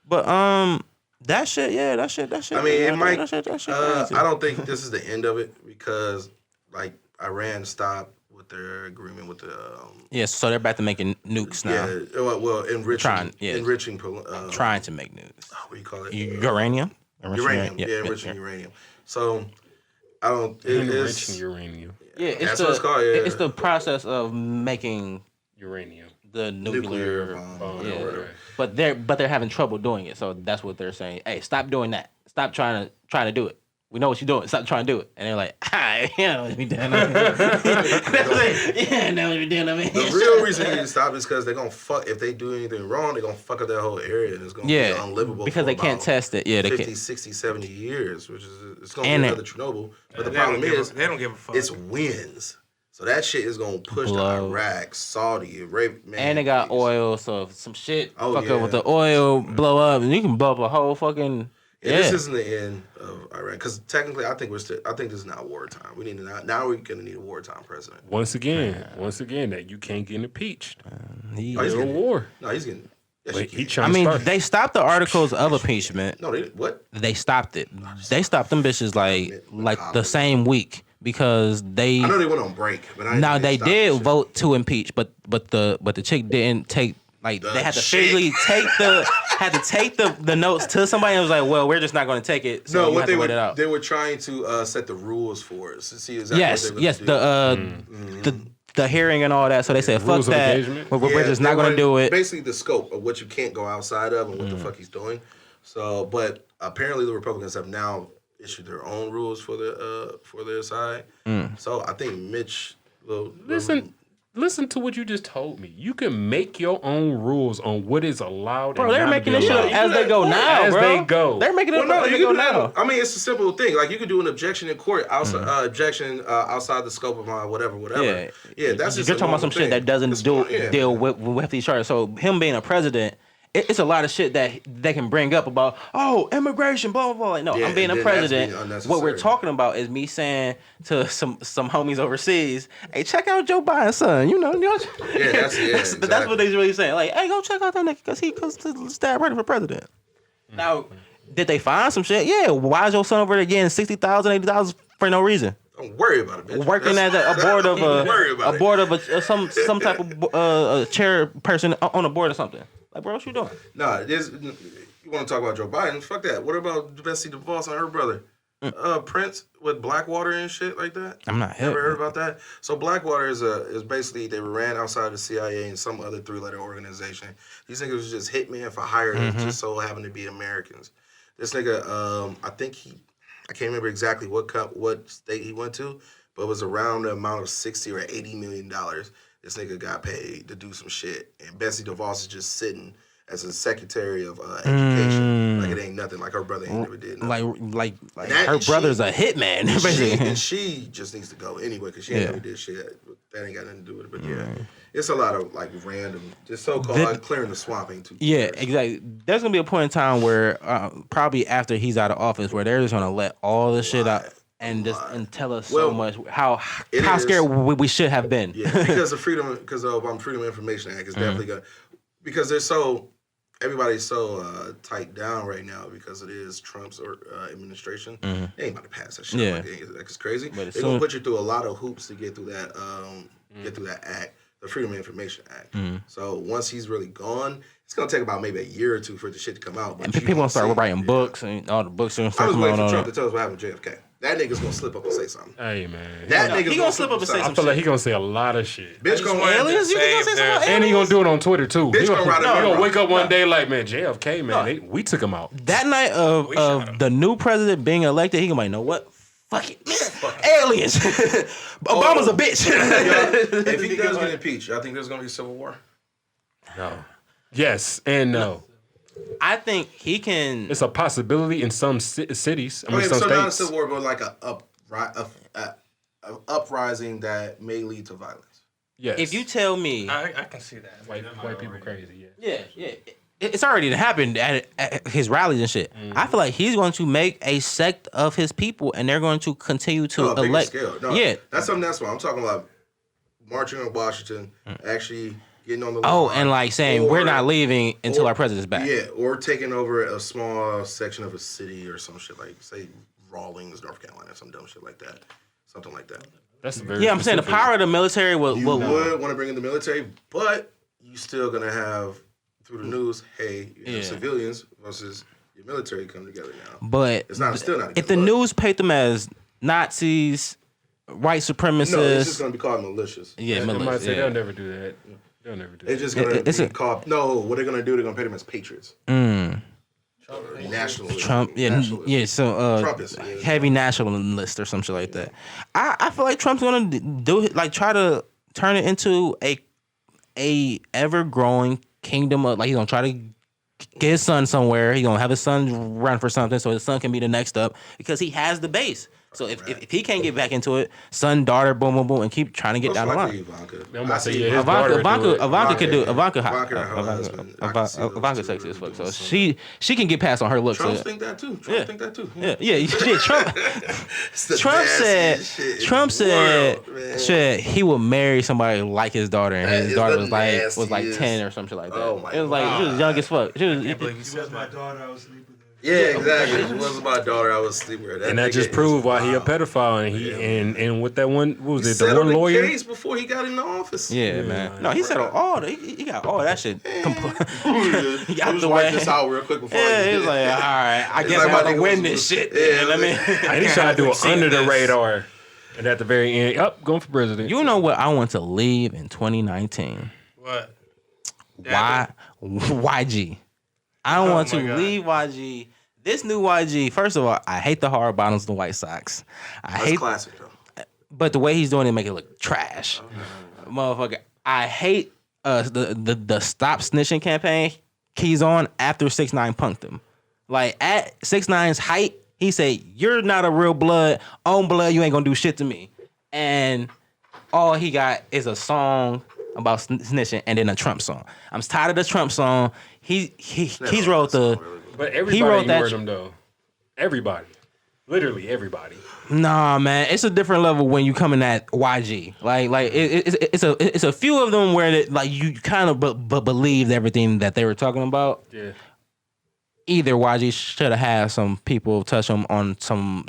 But that shit. That shit. I mean, it might. That shit I crazy. don't think this is the end of it because, like, Iran stopped with their agreement with the. Yeah, so they're back to making nukes now. Yeah, well, enriching, Trying, yeah. enriching. Trying to make nukes. What do you call it? Uranium. Uranium. Yeah, enriching uranium. So, I don't. It's, Enriching uranium. Yeah, it's That's the what it's called, yeah. it's the process of making Uranium. the nuclear nuclear. bomb. Yeah. Or whatever. But they're having trouble doing it, so that's what they're saying. Hey, stop doing that. Stop trying to do it. We know what you're doing. Stop trying to do it. And they're like, yeah, know what you're doing. Yeah, know what you're doing. The real reason you need to stop is because they're going to fuck, if they do anything wrong, they're going to fuck up that whole area and it's going to be unlivable. Because they can't test it. Yeah, they 50, can't. 60, 70 years, which is, it's going to be another Chernobyl. But the problem is, they don't give a fuck. It's winds. So that shit is going to push to Iraq, Saudi, Arabia. Man, and they got oil, so if some shit fuck yeah. up with the oil, blow up, and you can blow up a whole fucking... This isn't the end of Iraq because technically, I think this is not wartime. We need to now we're gonna need a wartime president. Once again, that you can't get impeached. He's getting war. No, he's getting. Yes, I mean, they stopped the articles of impeachment. No, what? They stopped it. They stopped them bitches like the same week because they. I know they went on break, but now they did vote to impeach, but the chick didn't take. Like they had to physically take the notes to somebody and was like, well, we're just not going to take it. So what they were trying to set the rules for us to see exactly what they were the hearing and all that. So they said, fuck that. We're just not going to do it. Basically, the scope of what you can't go outside of and what the fuck he's doing. So, but apparently the Republicans have now issued their own rules for their side. So I think Mitch will Listen to what you just told me. You can make your own rules on what is allowed. Bro, they're making this shit up as they go now, as bro. they go. They're making it up as they go now. I mean, it's a simple thing. Like you could do an objection in court, outside the scope of my whatever. Yeah, that's just you're talking about some shit that doesn't deal with these charges. So him being a president. It's a lot of shit that they can bring up about, immigration, blah, blah, blah. Like, no, I'm being a president. What we're talking about is me saying to some homies overseas, hey, check out Joe Biden's son. That's what they're really saying. Like, hey, go check out that nigga because he goes to stab ready for president. Now, did they find some shit? Yeah. Why is your son over there getting $60,000, $80,000 for no reason? Don't worry about it, bitch. Working as a board of some type of chairperson on a board or something. Like, bro, what you doing? Nah, you want to talk about Joe Biden? Fuck that. What about Betsy DeVos and her brother? Prince with Blackwater and shit like that? I'm not hip. Ever heard about that? So Blackwater is basically, they ran outside the CIA and some other 3-letter organization. These niggas was just hitmen for hire that just so happened to be Americans. This nigga, I can't remember exactly what state he went to, but it was around the amount of $60 or $80 million. This nigga got paid to do some shit, and Betsy DeVos is just sitting as a secretary of education, like it ain't nothing. Like her brother ain't never did nothing. Like her brother's a hitman, basically. And she just needs to go anyway because she ain't never did shit. That ain't got nothing to do with it. But it's a lot of like random, just so-called clearing the swamp ain't too. Yeah, exactly. There's gonna be a point in time where probably after he's out of office, where they're just gonna let all the shit out. And tell us so much how scared we should have been. Yeah, because of Freedom of Information Act is definitely good. Because everybody's so tight down right now because it is Trump's administration. They ain't about to pass that shit. Yeah, it's crazy. They're gonna put you through a lot of hoops to get through that act, the Freedom of Information Act. So once he's really gone, it's gonna take about maybe a year or two for the shit to come out. But and people gonna start writing books and all the books and stuff. I was waiting for Trump to tell us what happened to JFK. That nigga's gonna slip up and say something. Hey man, he gonna slip up and say something. I feel like he gonna say a lot of shit. Bitch gonna aliens. You gonna say something? And he gonna do it on Twitter too. Bitch he gonna wake up one day like, man, JFK, man, we took him out. That night of the new president being elected, he gonna be like, know what? Fuck it, aliens. Obama's a bitch. If he does get impeached, y'all think there's gonna be a civil war? No. Yes and no. I think he can. It's a possibility in some cities. Some states. Not a civil war, but like a uprising that may lead to violence. Yes. If you tell me, I can see that. White people crazy. Yeah. It's already happened at his rallies and shit. I feel like he's going to make a sect of his people, and they're going to continue to elect. Scale. That's why I'm talking about marching on Washington, actually getting on the line. And like saying we're not leaving until our president's back. Yeah, or taking over a small section of a city or some shit like, say, Rawlings, North Carolina, some dumb shit like that. Something like that. That's very I'm saying the power of the military will. You would want to bring in the military, but you still gonna have through the news, hey, you have civilians versus your military come together now. But it's still not. If the news paint them as Nazis, white supremacists, no, it's just gonna be called militias. Yeah, militias. They'll never do that. They'll never do that. It's just gonna be called. No, what they're gonna do? They're gonna paint them as patriots. nationalist. Trump, yeah, Nationalist. yeah. So, Trumpist, yeah. heavy nationalist or some shit like that. I feel like Trump's gonna do it, like try to turn it into a ever growing kingdom of, like, he's gonna try to get his son somewhere. He's gonna have his son run for something so his son can be the next up because he has the base. So if he can't get back into it, son, daughter, boom, boom, boom, and keep trying to get down the line. I'm about to say, yeah, his Ivanka, daughter Ivanka, do it. Ivanka could do Ivanka Ivanka. and her husband. I can see those Ivanka two sexy as really fuck. So doing something. she can get past on her looks. Trump So, think that too. Yeah. Trump think that too. yeah. Trump. It's the Trump said. nastiest shit in Trump the said. world, man. Said he would marry somebody like his daughter, and That his is daughter the was like nastiest. 10 or something like that. Oh my it was like she was God. young as fuck. She was. Can't believe you She said was my that. daughter. I was sleeping with her. Yeah, exactly. It wasn't my daughter. I was sleeping with her. And that nigga just is proved why he a wild. pedophile. And he and with that one, what was He it? The settled one lawyer. case before he got in the office. Yeah, man. No, he settled all the. He got all that shit. He He got just the wipe way. this out real quick before. Yeah, I he was like, all right, I It's guess like I'm my about to nigga win was- this shit. Yeah, Let me. And he tried to do it seen under the this. radar. And at the very end, going for president. You know what I want to leave in 2019? What? Why YG? I Oh want to my God. leave YG. This new YG. First of all, I hate the hard bottoms of the White Sox. I That's hate, classic though. but the way he's doing it make it look trash, motherfucker. I hate the stop snitching campaign he's on after 6ix9ine punked him. Like at 6ix9ine's height, he said, "You're not a real blood, own blood. You ain't gonna do shit to me." And all he got is a song about snitching and then a Trump song. I'm tired of the Trump song. He's wrote the. But everybody wrote that ignored him though. Everybody, literally everybody. Nah, man, it's a different level when you coming at YG. Like it's a few of them where like you kind of believed everything that they were talking about. Yeah. Either YG should have had some people touch him on some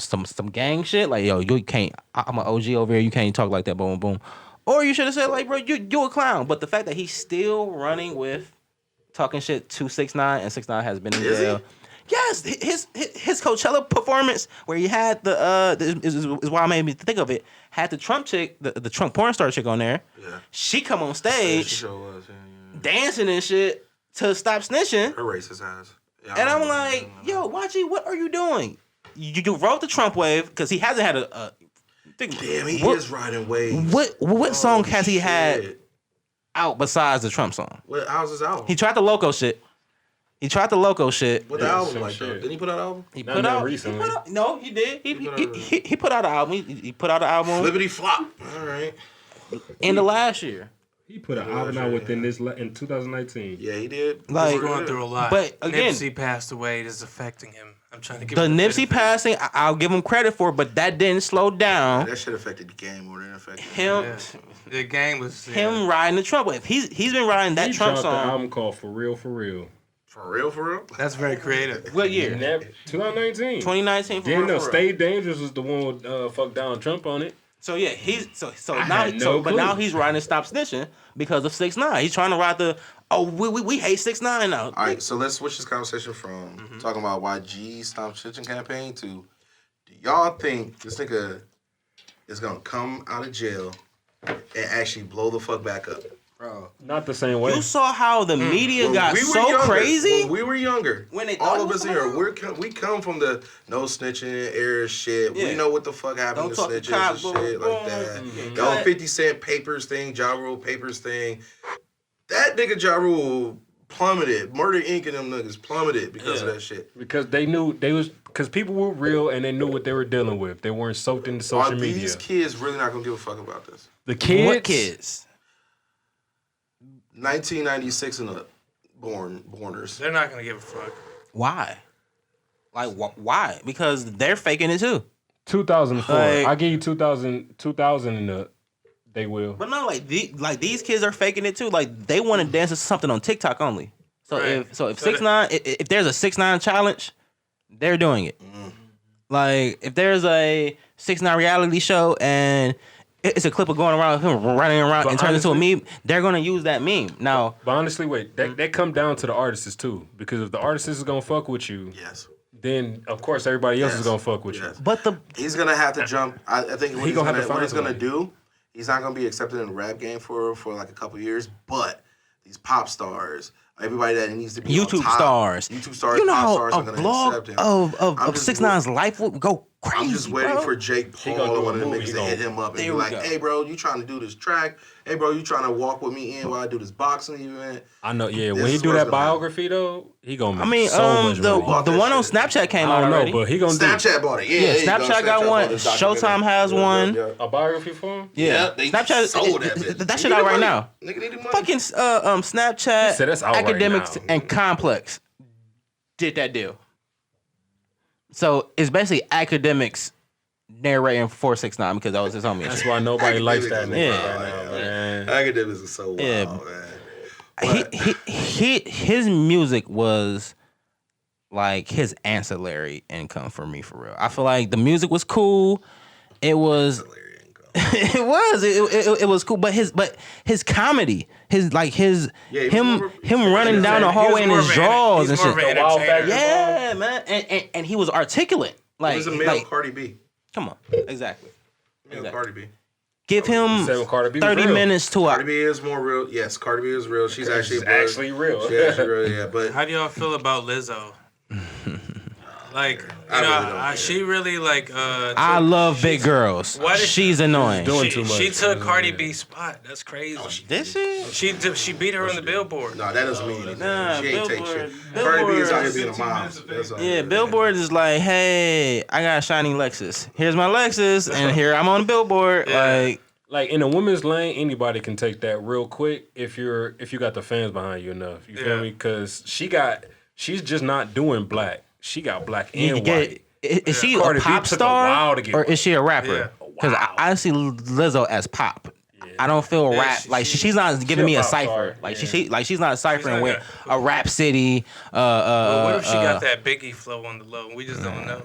gang shit, like, yo, you can't. I'm an OG over here. You can't talk like that. Boom, boom. Or you should have said, like, bro, you a clown. But the fact that he's still running with talking shit to 6ix9ine, and 6ix9ine has been in Is he? jail. Yes, his Coachella performance where he had is why I made me think of it. Had the Trump chick, the Trump porn star chick on there. Yeah. She come on She stage sure was. Yeah. dancing and shit to stop snitching. Her racist ass. Yeah, I And I'm don't know. like, yo, YG, what are you doing? You wrote the Trump wave because he hasn't had a Damn, he what, is riding waves. What song has he shit. had out besides the Trump song? What? How's his album? He tried the Loco shit. What the the album some like shit. though? Didn't he put out an album? He Not put that out recently. He put out, no, he did. He put out put out an album. He put out an album Flippity flop. All right. in the last year. He put an album out within in 2019. Yeah, he did. Like, He's going through a lot. But again- Nipsey passed away. It is affecting him. I'm trying to give The him Nipsey benefit. passing, I'll give him credit for, but that didn't slow down That shit affected the game more than it affected him. Yeah. The game was Him riding the Trump wave. He's been riding that He Trump dropped an song. album called For Real, For Real. For real, for real. That's very creative. What year? 2019. 2019. For Didn't real, know for real. Stay Dangerous was the one with fuck Donald Trump on it. So yeah, he's so I now had no but clue. now he's riding Stop Snitching because of 6ix9ine. He's trying to ride the we hate 6ix9ine now. All right, so let's switch this conversation from talking about YG Stop Snitching campaign to, do y'all think this nigga is gonna come out of jail and actually blow the fuck back up? Bro, Not the same way. you saw how the media When got we were so younger- crazy. When we were younger, When they all thought of it us was here, coming we come from the no snitching era shit. Yeah. We know what the fuck happened Don't to talk to snitches cops, and boom, shit boom. like that. Mhm. The whole 50 Cent Papers thing, Ja Rule Papers thing. That nigga Ja Rule plummeted. Murder Inc. and them niggas plummeted because of that shit. Because because people were real and they knew what they were dealing with. They weren't soaked into social Are media. these kids really not gonna give a fuck about this? The kids. What kids? 1996 and up, borners. They're not gonna give a fuck. Why? Like why? Because they're faking it too. 2004. Like- I give you 2000 and up. They will. But no, these kids are faking it too. Like they want to dance to something on TikTok only. So Right. if So 6ix9ine, if there's a 6ix9ine challenge, they're doing it. Like if there's a 6ix9ine reality show and it's a clip of going around him running around But and turns into a honestly- meme, they're gonna use that meme. Now, But honestly, wait, that come down to the artists too. Because if the artist is gonna fuck with you, Yes. then of course everybody else Yes. is gonna fuck with Yes. but the He's gonna have to jump. I think what He he's gonna have gonna, to find what he's gonna somebody. do. He's not gonna be accepted in the rap game for like a couple years. But these pop stars, Everybody that needs to be YouTube on top, stars. YouTube stars, You know pop how stars a are gonna vlog accept him. of I'm just 6ix9ine's life would go crazy. I'm just waiting bro. for Jake gonna Paul do or one a of the movie, niggas he to gonna- hit him up and There be we like, go. hey, bro, you trying to do this track? Hey, bro, you trying to walk with me in while I do this boxing event? I know. Yeah, This when he is do what's that gonna happen. biography though, he gonna make I mean, so much the money. the that one on shit. Snapchat came I out don't already. know, but he gonna do Snapchat bought it. Yeah, Yeah, there you go. Snapchat got bought one. this documentary. Showtime has one. a biography for him. Yeah, they Snapchat sold that bitch. that Nigga shit out need right money. now. Nigga need the money. Fucking Snapchat, He said that's out right Academics, now. and Complex did that deal. So it's basically Academics narrating 469 because that was his homie. That's why nobody likes that nigga Yeah. right now, man. Academics is so wild, Yeah. man. His music was like his ancillary income for me, for real. I feel like the music was cool. It was it was cool, but his comedy, his Yeah, he was him more- him running down the He was hallway in more his of an- drawers and he's more shit. of an The Wild entertainer. Yeah, man, and he was articulate. It Like, was a male like Cardi B. come on, exactly. Male Exactly. Cardi B. Give him Said when Cardi B was 30 real. minutes to Cardi a. B is more real. Yes, Cardi B is real. She's actually She's actually real. She's actually real, yeah. But How do y'all feel about Lizzo? Like, I really don't care. she really like. I love big girls. Why did- She's annoying. doing too much. She took Cardi B's spot. That's crazy. This shit. She beat her on the Billboard. no, that doesn't mean anything. Nah, she ain't take Billboard- shit. Cardi B is out here Billboard- being a mom. That's all. Yeah, Billboard is like, hey, I got a shiny Lexus. Here's my Lexus, and here I'm on the Billboard. Yeah. Like, Like in a women's lane, anybody can take that real quick if you got the fans behind you enough. You feel Yeah. me? Because she's just not doing black. She got black you and get, white. is she Cardi a B pop took a star while to get or white. is she a rapper? Yeah. Because I see Lizzo as pop. I don't feel Yeah, rap like she's not giving a me a pop cipher. star, Like yeah. she's not ciphering not with gonna- a Rap City. But what if she got that Biggie flow on the low? We just don't know.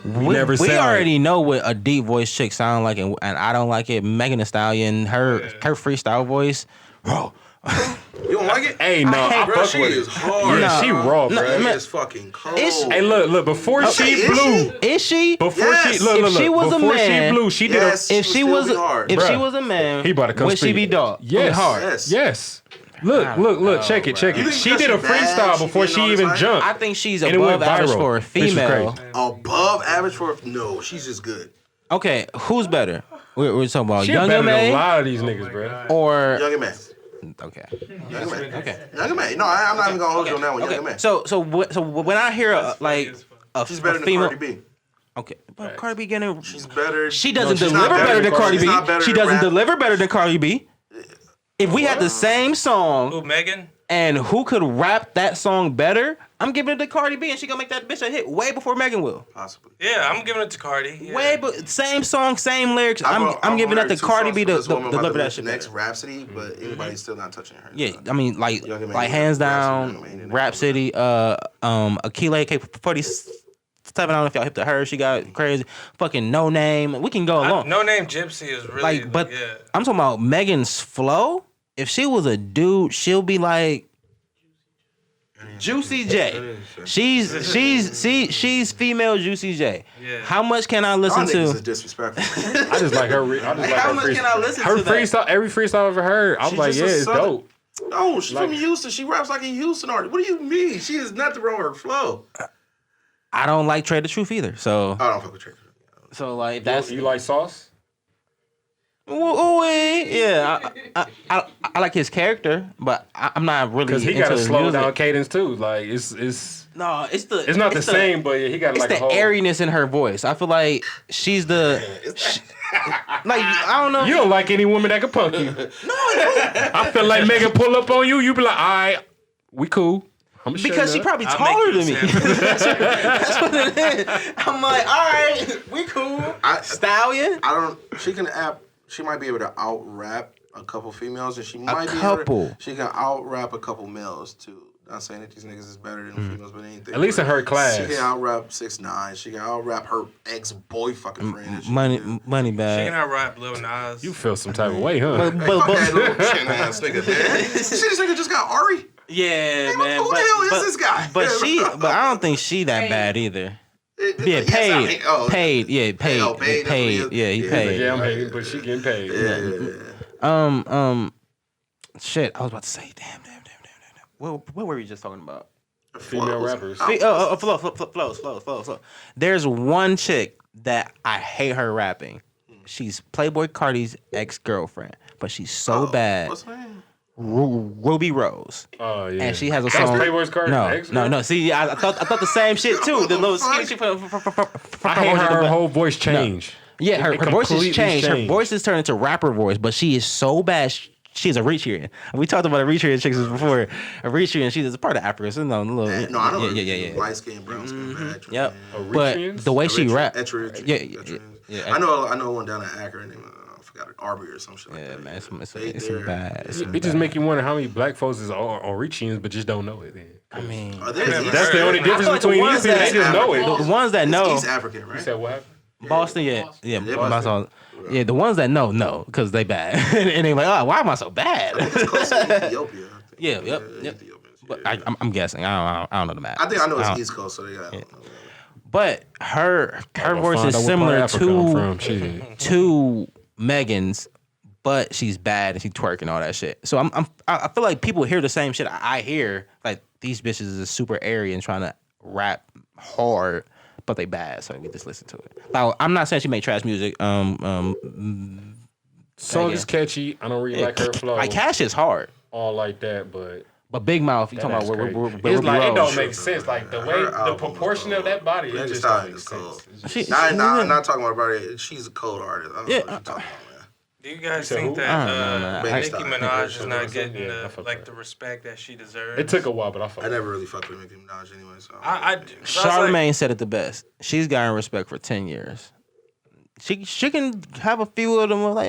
We never said already know what a deep voice chick sound like, and I don't like it. Megan Thee Stallion, her freestyle voice, bro. You don't like it? Hey, no, I Bro, fuck she with is it. hard. Yeah, she raw, No, bro. She man. is fucking cold. Is- Hey, look, before Okay, she is blew, Is she? before Yes. she look, If look, she look, was a before man- she blew, she did Yes. If She she would was still be hard. if she Bruh. was a man, He about to come would she speak. be dog? Yes, Hard. yes. Look, check it. You think She did a because she bad, freestyle she before getting she all this even hype? jumped. I think she's And it went above average viral. for a This was female. crazy. Above average for no, she's just good. Okay, who's better? We're talking about She Young better than a M.A. lot of these niggas, bro. or Young and man. okay. Young and man. Okay. Young and man. No, I'm not even gonna hold you on that one. Young and Okay. man. So when I hear a She's better than female, Cardi B. okay, but Cardi B getting She's better. she doesn't she's deliver not better than Cardi She's B. not better She than doesn't rap. deliver better than Cardi B. If we had the same song Who, Megan? and who could rap that song better, I'm giving it to Cardi B, and she gonna make that bitch a hit way before Megan will. Possibly. Yeah, I'm giving it to Cardi. Yeah. Way, but same song, same lyrics. I'm I'm giving that to married two Cardi songs B for to this woman, I'm about deliver to that make shit. Next better. Rhapsody, but anybody's still not touching her. Yeah, I mean, like Young and hands Man, down, Young and Rap City, Akile K47. I don't know if y'all hip to her. She got crazy. Fucking No Name. We can go along. No Name Gypsy is really Like, but yeah. I'm talking about Megan's flow. If she was a dude, she'll be like Juicy J. She's female Juicy J. Yeah. How much can I Y'all listen niggas is to? disrespectful. I just like her. I just like How her much can I freestyle. listen Her to that? freestyle, every freestyle I've ever heard, I was She like, just yeah, a it's southern- dope. No, she's Like- from Houston. She raps like a Houston artist. What do you mean? She is nothing wrong with her flow. I don't like Trey the Truth either. So I don't fuck with Trey. like that's You like Sauce? Ooh, yeah. I like his character, but I'm not really Because he into got a his slow music. down cadence too. Like it's No, it's not the same, but yeah, he got It's like the a whole. airiness in her voice. I feel like she's the like I don't know. You don't like any woman that can punk you. No, I feel like Megan pull up on you. You be like, all right, we cool. I'm because she probably I'll taller make than you me. a That's what it is. I'm like, all right, we cool. Stallion. I don't. She can She might be able to out rap a couple females, and she might be couple. able to, she can out rap a couple males too. Not saying that these niggas is better than females, but anything. At least in her class. She can out rap 6ix9ine. She can out rap her ex boy fucking friend. and shit. Money She bag. can out rap Lil Nas. You feel some type of way, huh? But, Hey, fuck that little but, chin ass nigga, man. See, this nigga just got Ari. yeah, what- man. who the but, hell is but- this guy? But I don't think she that bad either. Yeah, Yes, paid. I mean, oh, Paid. Yeah, paid. Oh, paid, that's what Paid. it is. Yeah, he Yeah, paid. Yeah, I'm hating, but she getting paid. Yeah. Shit. I was about to say, damn. what were we just talking about? Female rappers. Flow. There's one chick that I hate her rapping. She's Playboy Cardi's ex-girlfriend, but she's so bad. What's her name? Ruby Rose. Oh yeah. And she has a That's song. Playboy's Cardi. No. See, I thought the same shit too. The little skinny shit. I hate her whole voice change. Yeah, her It voice has completely changed. Her changed. voice is turned into rapper voice, but she is so bad. She's a Eritrean. We talked about Eritrean chicks before. Eritrean, she's a part of Africa. So no, No, I know. Yeah. Light skin, brown skin, bad. Yep. Eritreans? But the way she rap, Yeah. I know one down in Akron named I forgot it, Arby or some shit like yeah, that. man, it's They're- bad. It's It just make you wonder how many black folks is on Eritreans but just don't know it. Then. I mean, That's the only I difference feel like the between ones these people. They that- just know it. the ones that know, East African, right? You said what happened? Boston, yeah, Boston. Boston. Yeah, the ones that know, because they bad, and they like, oh, why am I so bad? It's close to Ethiopia. I think. Yeah, yep. Ethiopians, But yeah. I'm guessing. I don't know the map. I think I know don't- it's East Coast, so they got. But her voice Find is out what part similar of Africa I'm from. to Shit. Megan's, but she's bad and she twerking all that shit. So I feel like people hear the same shit I hear. Like these bitches is super airy and trying to rap hard, but they bad. So we just listen to it. Like, I'm not saying she make trash music. Song is catchy. I don't really like her flow. Like Cash is hard, all like that, but Big Mouth. You talking about that's where crazy. Ruby It's like it Rose. don't make sense. Like the way Her the album proportion is of that body, it Megan just Thee don't Stallion make is cold. sense. It's She- just- I'm not talking about her. She's a cold artist. I don't know what you're talking about, man. Do you guys said think who? I that don't know, man. Megan Nicki Thee Minaj is Stallion. not getting Yeah, I fuck with the her. respect that she deserves? It took a while, but I fuck. I never really fucked with Nicki Minaj anyway. So I Charlamagne said it the best. She's gotten respect for 10 years. She can have a few of them like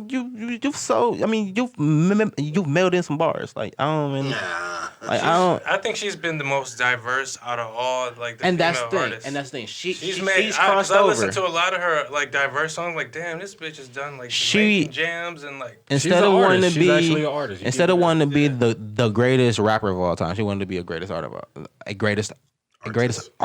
you've so I mean you've mailed in some bars like I don't mean like I don't I think she's been the most diverse out of all like the and female that's the thing artists. and that's the thing she's made. crossed I over. listened to a lot of her like diverse songs. Like, damn, this bitch has done like She- Jamaican jams and like. Instead an of wanting artist. to She's be actually an artist. You instead give of her wanting to be the greatest rapper of all time, she wanted to be a greatest artist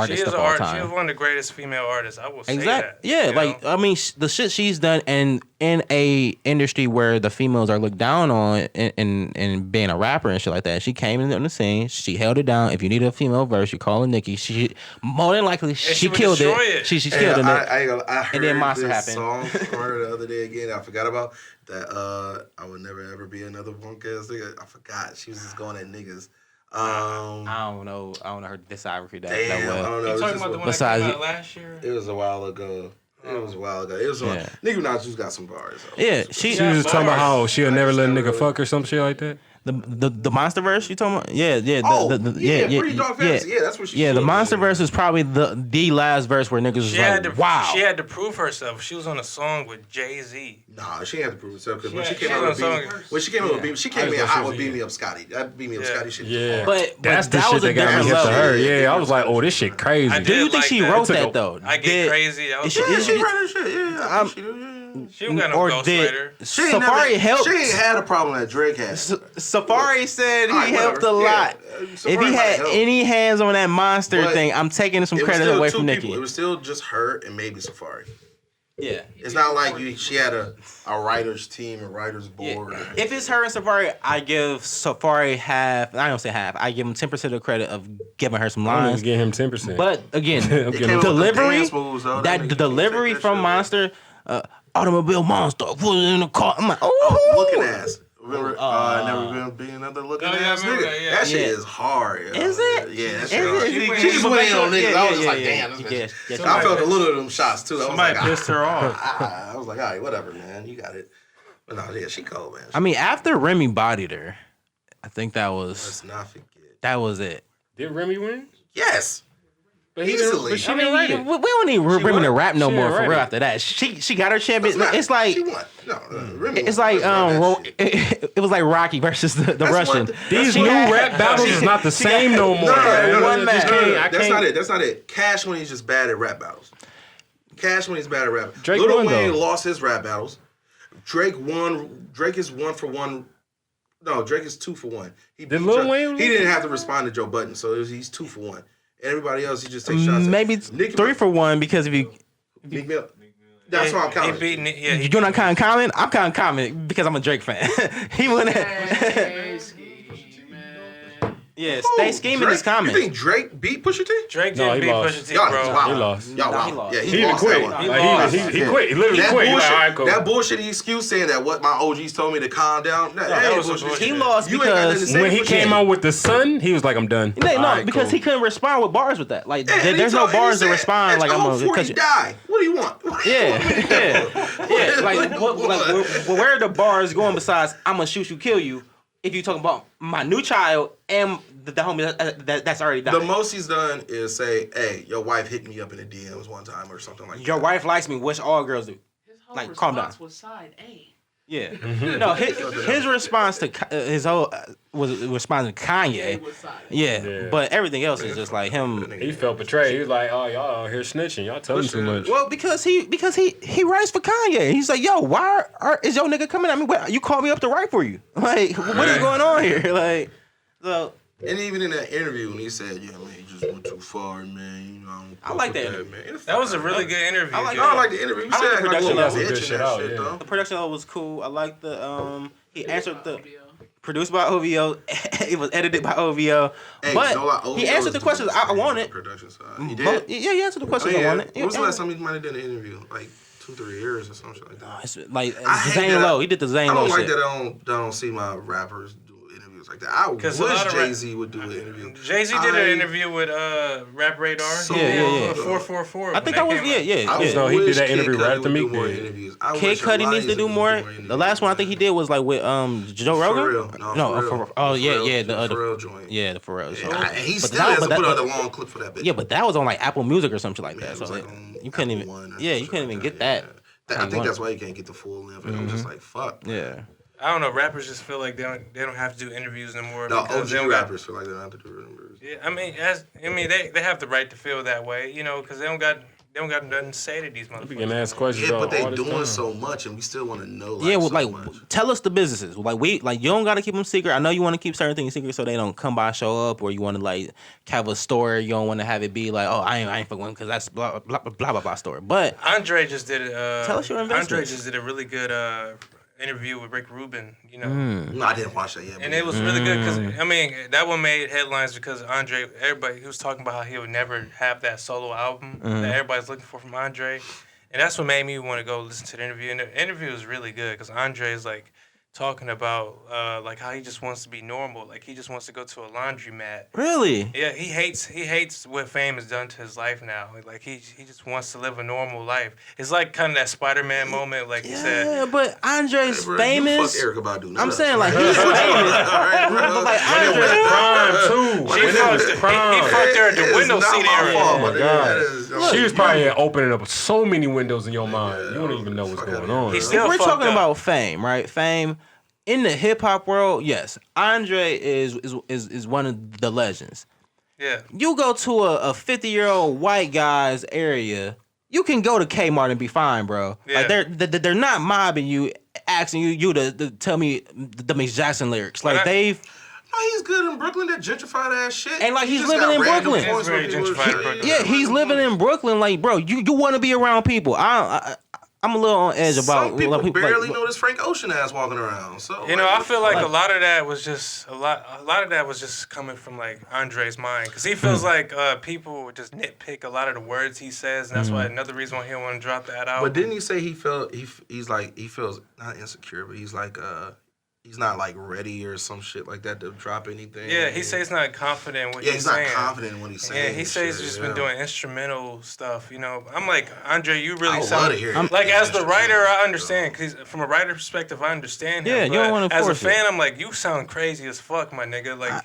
She is of an all artist. She time. is one of the greatest female artists. I will say Exactly. that. Yeah, you like know? I mean, the shit she's done, and in a industry where the females are looked down on, in being a rapper and shit like that, she came in on the scene. She held it down. If you need a female verse, you call her Nicki. She more than likely she would killed destroy it. it. She killed it. I heard And then Monster this happened. song from her the other day again. I forgot about that. I would never ever be another punk ass nigga. I forgot. She was just going at niggas. I don't know her discography that Damn, I well. don't know. You It was talking just about the one Besides- that came out last year? It was a while ago. It was a while ago. It was one. Yeah. Nicki Minaj just got some bars. Though. Yeah, she She was just talking about how she'll never let a nigga really- fuck or some shit like that. the monster verse you talking about? Yeah. Pretty Dog Fantasy. Yeah, that's what she. Yeah, the said. monster verse is probably the last verse where niggas was She had like, to. wow. She had to prove herself. She was on a song with Jay-Z. Nah, she had to prove herself because when Yeah, she came she out was with on Beat, song. when she came out with Beat, she came I was in gonna hot say with she- Beat Me Up Scotty. That Beat Me Up Yeah. Scotty shit. Yeah, But that's the that shit was a that got me different hip to level. her. Yeah, I was like, oh, this shit crazy. I Do did you think like she that. wrote It took that a- though? I get crazy. I was she- Yeah, like, is she wrote that shit. Yeah, I'm- she she don't got no or ghostwriter. did She ain't Safari never, helped? She ain't had a problem that Drake had. Safari said he Alright, helped a whatever. lot. Yeah, If Safari he might had help. any hands on that monster But thing, I'm taking some It was credit still away two from people. Nicki. It was still just her and maybe Safari. Yeah. It's not like she had a writer's team, a writer's Yeah. board. If it's her and Safari, I give Safari half. I don't say half. I give him 10% of the credit of giving her some I need lines. to get him 10%. But again, I'm It getting came up with the delivery, dance moves, though. That that nigga delivery can't take that from shit. Monster, automobile monster, put it in the car. I'm like, Oh, oh, looking ass. Remember, never gonna be another looking Oh, yeah, I ass remember nigga. that, yeah. That shit Yeah. is hard. Yo. Is it? Yeah, that Is shit. it? hard. Is it? She just went in on niggas. I was just like, yeah, damn. This yeah, bitch. yeah. I felt a little of them shots too. I was Somebody like, pissed her off. I was like, all right, whatever, man. You got it. But no, yeah, she cold, man. I mean, after Remy bodied her, I think Let's not forget. that was it. Did Remy win? Yes. But he Easily. But she I didn't mean, write it. we don't need Remy to rap no She more didn't for write real it. after that. She got her champion. Not- It's like she won. No, Remy it's won. like Let's run that shit. it was like Rocky versus the That's Russian. what- These She new had- rap battles is not the same no more. One match. That's not it. That's not it. Cash when he's just bad at rap battles. Cash when he's bad at rap. Drake Lil won, Wayne though. lost his rap battles. Drake won. Drake is 1 for 1. No, Drake is 2 for 1. He Did beat Lil Joe- Wayne He didn't have to respond to Joe Budden, so he's 2 for 1. Everybody else, he just takes shots. Maybe at. Nicki- 3 for 1 because if you Meek Mill. That's why I'm He counting. beat Nick. Yeah, he you're not counting Common. I'm counting Common because I'm a Drake fan. He won it. Yeah, Who? stay scheming Drake? is coming. You think Drake beat Pusha T? Drake No, didn't he beat lost. Pusha T, Y'all bro. wow. He lost. Y'all Nah, wow. he lost. Yeah, He he even lost quit. that one. Like, lost. he quit. He literally That quit. He like, all right, bullshit, cool. that bullshit excuse saying that what my OGs told me to calm down. That ain't was some bullshit. bullshit. He lost You ain't got nothing to because say When he for came shit. out with the Sun, he was like, I'm done. No, All right, because cool. he couldn't respond with bars with that. Like, Yeah, and he there's no told- and he bars to said, respond. Like, I'm gonna before cut he you. die. What do you want? What do you want me to do? Yeah. Like, where are the bars going besides I'm gonna shoot you, kill you? If you talking about my new child and the homie that's already died. The most he's done is say, "Hey, your wife hit me up in the DMs one time or something like Your that." wife likes me, which all girls do. His whole Like, calm down. response was side A. Yeah. No, his response to his whole was responding to Kanye. Was side A. Yeah, but everything else is just like him. He felt betrayed. He was like, oh, y'all out here snitching. Y'all telling too much. Well, because he writes for Kanye. He's like, yo, why is your nigga coming at me? You called me up to write for you. Like, what is going on here? Like, so. And even in that interview, when he said, "Yeah, man, you just went too far, man. You know, I like that man." interview. That was a really good interview. I like dude. I don't like the interview. You I like said the like a production little level. bitch Good and shit that out, shit, yeah. though. The production level was cool. I like the he answered the Video. produced by OVO. It was edited by OVO. Hey, But no lie, OVO he answered is the doing questions this I thing on wanted. the production side. He But, did. yeah, he answered the questions I wanted. When was the last time he might have done an interview? Like 2-3 years or something like that. It's like I hate Zane that Lowe. He did the Zane I Lowe don't like shit. that I don't see my rappers do interviews like that. I wish 'Cause a lot of Jay-Z would do an interview. Jay-Z did an interview with Rap Radar. So- Yeah. 444. I think that was I yeah. wish No, he did that Kid interview Cudi right after would do Meek more did. interviews. I Kid wish a Cudi lot needs of to do these more. niggas interviews, The last one I think he did was like with Joe Rogan. Pharrell. No, Pharrell. Oh The yeah, Pharrell- yeah. the The Pharrell joint. yeah, the Pharrell. show. And he But still that- hasn't but put that- out a long clip for that bitch. Yeah, but that was on like Apple Music or something like that. it So was like like, on you couldn't Apple even. One or Yeah, you something couldn't like even that, get that. I how you think want that's it. why you can't get the full length. And I'm just like, fuck. Yeah. I don't know. Rappers just feel like they don't have to do interviews anymore. No, because they OG don't got- rappers feel like they don't have to do interviews. Yeah, I mean, they have the right to feel that way, you know, because they don't got nothing to say to these We motherfuckers. can ask questions Yeah, all but they this doing time. so much, and we still want to know. Yeah, well, so like much. tell us the businesses. Like you don't gotta keep them secret. I know you want to keep certain things secret so they don't come by, show up, or you want to like have a story. You don't want to have it be like, oh, I ain't fucking because that's blah blah blah blah story. But Andre just did Tell us your investments. Andre just did a really good interview with Rick Rubin, you know. No, I didn't watch that yet. And but it was really good because, I mean, that one made headlines because everybody, he was talking about how he would never have that solo album that everybody's looking for from Andre. And that's what made me want to go listen to the interview. And the interview was really good because Andre is like talking about like how he just wants to be normal. Like he just wants to go to a laundromat. really, Yeah, he hates what fame has done to his life now. Like he just wants to live a normal life. It's like kind of that Spider-Man moment, like you said. yeah. But Andre's bro, famous. You fuck Eric Badu. I'm saying like he's famous. But like Andre, Prime too. He fucked her at the window seat area. Oh my God. God. She was probably opening up so many windows in your mind. You don't even know what's going on. He's if still we're fucked talking up. about fame, right? Fame in the hip hop world, yes, Andre is one of the legends. Yeah. You go to a 50-year-old white guy's area, you can go to Kmart and be fine, bro. Yeah. Like they're not mobbing you, asking you to tell me the Miss Jackson lyrics. Like But they've No, he's good in Brooklyn. That gentrified ass shit. And, like, He he's just living got in random Brooklyn. points It's very where people- gentrified Brooklyn. yeah, he's living in Brooklyn. Like, bro, you want to be around people. I'm a little on edge about Some people like, barely like, know this Frank Ocean ass walking around. So You know, like, I feel like a lot of that was just a lot of that was just coming from like Andre's mind because he feels like people would just nitpick a lot of the words he says, and that's why another reason why he don't want to drop that out. But didn't he say he felt he's like he feels not insecure, but he's like he's not like ready or some shit like that to drop anything. Yeah, he says he's not confident in what Yeah, he's he's not saying. confident in what he's saying. Yeah, he and says shit, he's just yeah. been doing instrumental stuff. You know, I'm like Andre, you I really would sound love to hear it. like as the Yeah, writer, I yeah. understand because from a writer perspective, I understand him. Yeah, you don't but wanna as a force it. fan, I'm like, you sound crazy as fuck, my nigga. Like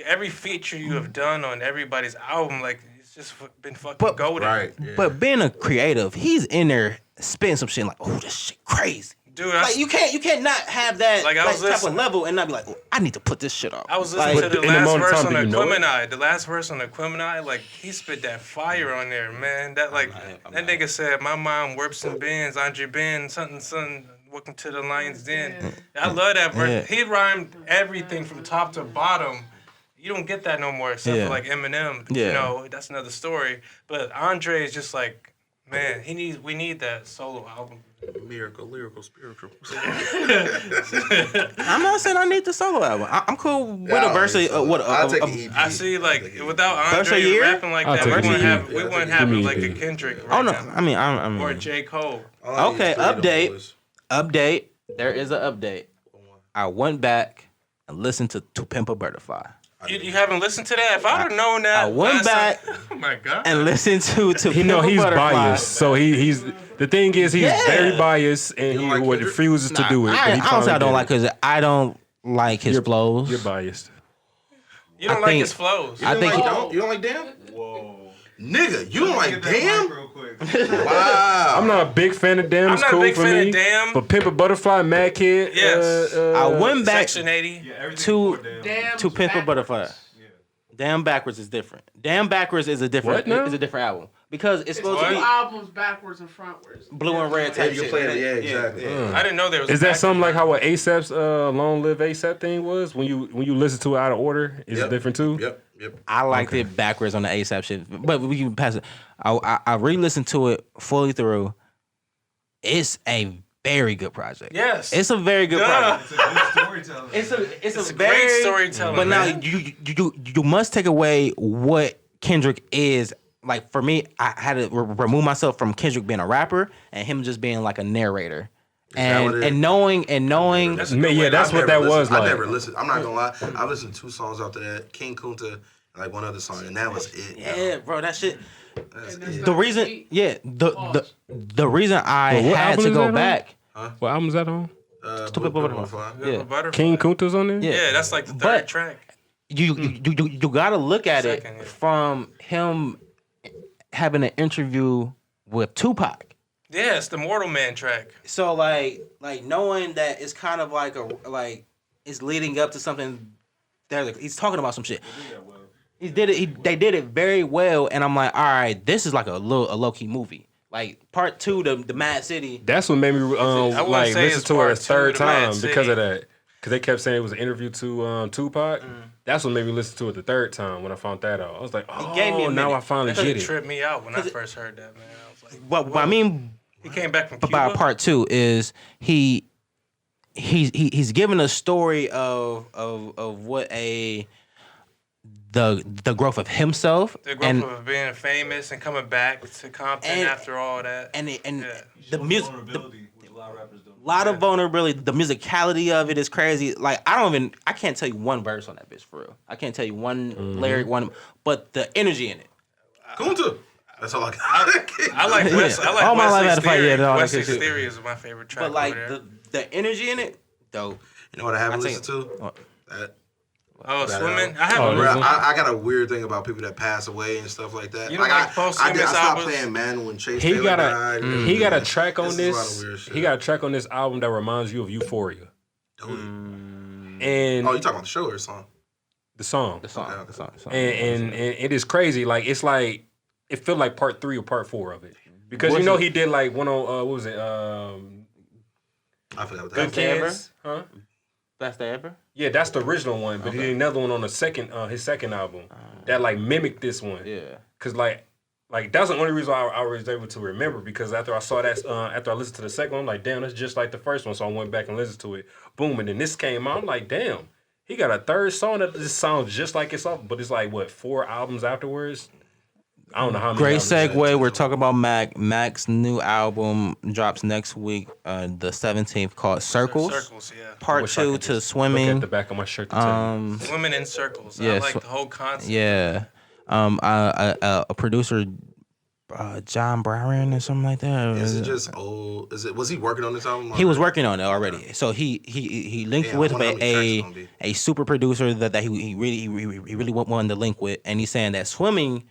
every feature you have done on everybody's album, like it's just been fucking But- golden. Right. Yeah. but being a creative, he's in there spitting some shit like, oh, this shit crazy. Dude, Like you can't not have that Like, I was type of listening- level and not be like, oh, I need to put this shit off. I was listening Like, to the in the last moment of verse time, on do the you know it? Aquemini. The last verse on the Aquemini, like he spit that fire on there, man. That like that nigga said, "My mom works in Benz, Andre Ben, something. Welcome to the Lions Den." I love that verse. Yeah. He rhymed everything from top to bottom. You don't get that no more, except Yeah. for like Eminem. Yeah. You know, that's another story. But Andre is just like Man, we need that solo album. Miracle, lyrical, spiritual. I'm not saying I need the solo album. I'm cool with a verse. I'll take an EP. I see, like, without Verse a Andre year? rapping like I'll that, take we an wouldn't EP. have we wouldn't have Give me like an a EP. Kendrick Oh right no, now. I mean, Or J. Cole. Okay, update. There is an update. I went back and listened to Pimp a Butterfly. You haven't listened to that? If I'd have known that, I went back oh my god. and listened to He know Pimp a he's Butterfly. biased, so he's the thing is he's very biased and he like would Kendrick? refuses to do it. But I he don't say I finally don't did like it. because I don't like his flows. You're biased. You don't I like think- his flows. I think You don't like Damn? Whoa. Nigga, you don't like Get that mic Damn? real quick. Wow. I'm not a big fan of Damn. I'm It's not a cool big for fan me. of Damn. But Pimp a Butterfly, Mad Kid. Yes. I went back Section 80. Yeah, everything to before Damn. to Pimp a Butterfly. Damn Backwards is different. Damn Backwards is a different What now? is a different album because it's supposed what? to be albums backwards and frontwards. blue and red Yeah, type you can shit. play it. Yeah, exactly. I didn't know there was. Is a that back- something like how ASAP's Long Live ASAP thing was? When you listen to it out of order, is it Yep. different too? Yep. I liked it backwards on the ASAP shit, but we can pass it. I re-listened to it fully through. It's a very good project. Yes. It's a very good project. It's a good storytelling. It's It's a a very great storytelling. But now man. you must take away what Kendrick is. Like for me, I had to remove myself from Kendrick being a rapper and him just being like a narrator. that what it is? And knowing That's a good way Yeah, to- that's I've what that never was listened- like. I never listened. I'm not gonna lie. I listened to 2 songs after that. King Kunta and like one other song, and that was it. yeah, bro, that shit. That's And it. The reason, yeah, the reason I But what had album to is go that on? back. What album is that on? Stupid Butterfly. Yeah. Butterfly. King Kunta's on there? Yeah. Yeah, that's like the third But- track. You gotta look at Second, it yeah. from him having an interview with Tupac. Yeah, it's the Mortal Man track. So like knowing that it's kind of like it's leading up to something. He's talking about some shit. He did it. They did it very well, and I'm like, all right, this is like a low key movie. Like part 2, the Mad City. That's what made me wouldn't like say listen it's to it a part two third of the Mad time because City. of that. Because they kept saying it was an interview to Tupac. That's what made me listen to it the third time when I found that out. I was like, oh, gave me a now minute. I finally That get shit it. tripped me out when I first heard that, man. I was like, What I mean he came back from Cuba. by part 2 is he's giving a story of what the growth of himself The growth and of being famous and coming back to Compton And- after all that. and Yeah. the music. Vulnerability, which a lot of rappers don't. Lot of vulnerability. The musicality of it is crazy. Like I can't tell you one verse on that bitch for real. I can't tell you one lyric, but the energy in it. Kunta. That's all I got. I like Yeah. Wes, I like All my life I Wesley's had to fight, Theory. yeah, all that Wesley's shit. Theory is my favorite track. But like over there. the energy in it, dope. You know what I haven't I think- listened to? What? That. Oh, that swimming. album. I haven't. Oh, Bro, really? I got a weird thing about people that pass away and stuff like that. You don't like I posthumous stopped albums? playing Man when Chase He Taylor got died. he got a track on This is a lot this. of weird shit. He got a track on this album that reminds you of Euphoria. Dude. And Oh, you talking about the show or the song? the song. The song, Okay. the song. And it is crazy. Like it's like it felt like part 3 or part 4 of it. Because Was you know it- he did like one on what was it? I forgot what Good that Day Ever? Kids. Huh? Best day ever. Yeah, that's the original one, but he did another one on the second his second album that like mimicked this one. Yeah. Cause like that's the only reason why I was able to remember because after I saw that after I listened to the second one, I'm like, damn, that's just like the first one. So I went back and listened to it. Boom, and then this came out. I'm like, damn, he got a third song that just sounds just like it's off, but it's like what 4 albums afterwards. I don't know how many. Great albums that- segue. We're talking about Mac. Mac's new album drops next week, the 17th, called Circles. Circles, yeah. Part Wish I 2 could to just Look at swimming. the back of my shirt to tell you. Women in circles. Yeah, I like so- the whole concept. Yeah. A producer, John Bryan or something like that. Is it just old? Was he working on this album? He was working on it already. So he linked Damn, I with wonder how many tracks it's gonna be. a super producer that he really wanted to link with, and he's saying that Swimming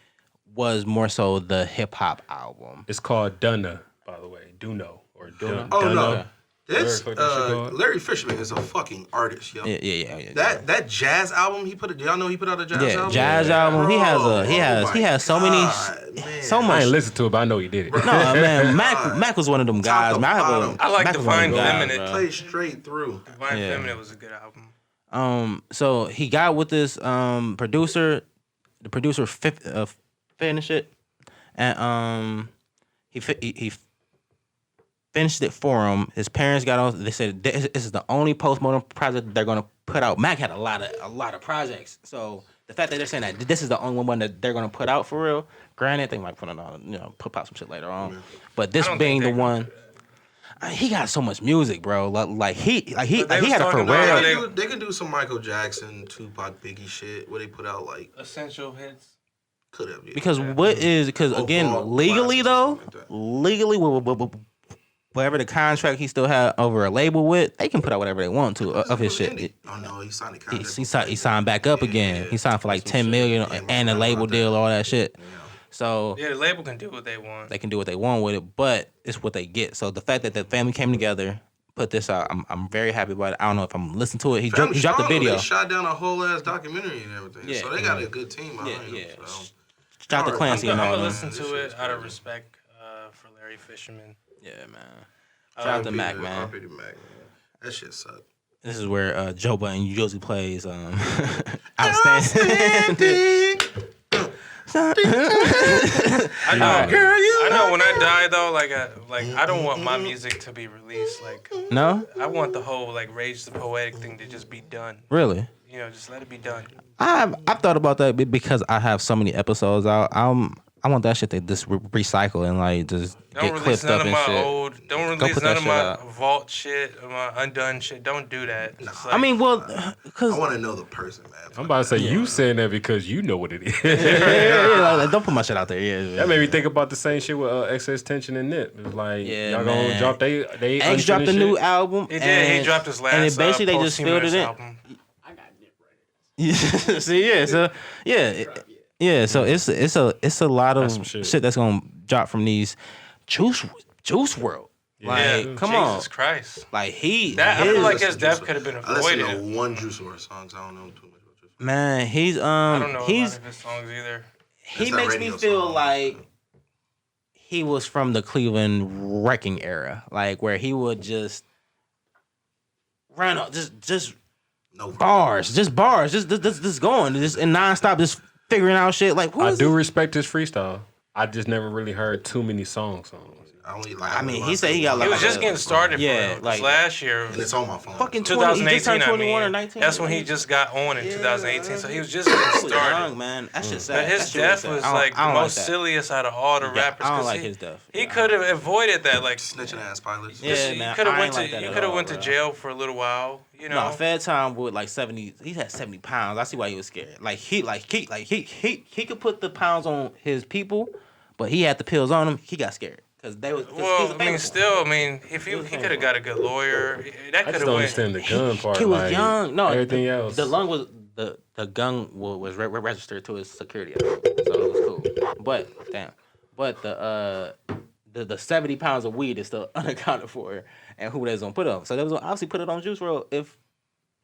was more so the hip hop album. It's called Dunna, by the way. Duno or Dunna. Oh Dunna. no, this Larry, what that shit called? Larry Fishman is a fucking artist, yo. Yeah. That jazz album he put it. Do y'all know he put out a jazz album? Jazz album. He has Bro, he oh has so my many God, man. so I much. ain't listen to it, but I know he did it. No, man, Mac was one of them guys. to Man, bottom. I like Mac was one of them Divine guys, Feminine. bro. Play straight through. Divine Yeah. Feminine was a good album. So he got with this producer, the producer finished it, and he finished it for him. His parents got on. They said this is the only postmodern project they're gonna put out. Mac had a lot of projects. So the fact that they're saying that this is the only one that they're gonna put out for real. Granted, they might put it on, put out some shit later on. But this I don't being think the they're one, he got so much music, bro. He But they had was a talking about Pharrell. how They can do some Michael Jackson, Tupac, Biggie shit where they put out like essential hits. could have Because again, Overall, legally though, classics, something legally, whatever the contract he still had over a label with, they can put out whatever they want to of his shit. Oh no, he signed a He, contract. he signed back up again. He signed for like 10 million and a label deal, all that shit. So Yeah, the label can do what they want. they can do what they want with it, but it's what they get. So the fact that the family came together, put this out, I'm very happy about it. I don't know if I'm listening to it. He dropped the video. They shot down a whole ass documentary and everything. Yeah, so they got a good team behind Yeah. them. So. Shout out to Clancy I'm and all gonna them. listen This to shit it is out of crazy. respect for Larry Fisherman. Yeah, man. Shout out to Mac, man. RP to Mac, man. That shit sucked. This is where Joe Budden usually plays outstanding. I know when I die though, like I don't want my music to be released. Like No? I want the whole like Rage the Poetic thing to just be done. Really? You know, just let it be done. I've thought about that because I have so many episodes out. I want that shit to just recycle and like just Don't get release clipped none up of and my shit. old. Don't Go release put none that of shit my out. vault shit, or my undone shit. Don't do that. Just like, I mean, well, cause I want to know the person, man. I'm about to say you saying that because you know what it is. yeah, like, don't put my shit out there. Yeah, That made me think about the same shit with Excess Tension and Nip. It was like Yeah, y'all man. gonna drop they X dropped a unfinished new shit? album. he did. He dropped his last. and basically they just filled it posthumous in. album. I got nip right. See, yeah, so yeah, so it's a lot of That's some shit. shit that's gonna drop from these Juice WRLD. Like, Yeah, come Jesus on, Christ. like That I feel like his death could have been I listen avoided. to one Juice WRLD songs. I don't know too much about Juice WRLD. man, he's I don't know a he's lot of his songs either. he That's that makes me radio feel song. like he was from the Cleveland wrecking era, like where he would just run up, just No bars, just going, just and nonstop, just figuring out shit. Like, who I is do this? respect his freestyle. I just never really heard too many songs on him. I mean, he said he got He like was just getting started. Yeah, for real. like- last year. And it's on my phone. fucking 20, he just 2018, turned 21 I or mean, 19. that's when he just got on in 2018. So he was just getting He was young, started. man. That shit sad. But his That shit really death sad. was I don't- like I the don't most that. silliest out of all the rappers. I don't 'cause like he, his death. He could have avoided that. Like, Snitching ass pilots. Yeah, you man, could have I went ain't to like that you at could have all, went to bro. jail for a little while. You know, No, Fed Time with like 70. He had 70 pounds. I see why he was scared. He could put the pounds on his people, but he had the pills on him. He got scared because they was. 'cause he was well, I mean, famous. still, I mean, if he could have got a good lawyer, that I could just have don't went. understand the gun part. He was like, young. No, everything else. The lung was the gun was registered to his security, so it was cool. But the 70 pounds of weed is still unaccounted for, and who that's gonna put on? So they was gonna obviously put it on Juice WRLD. If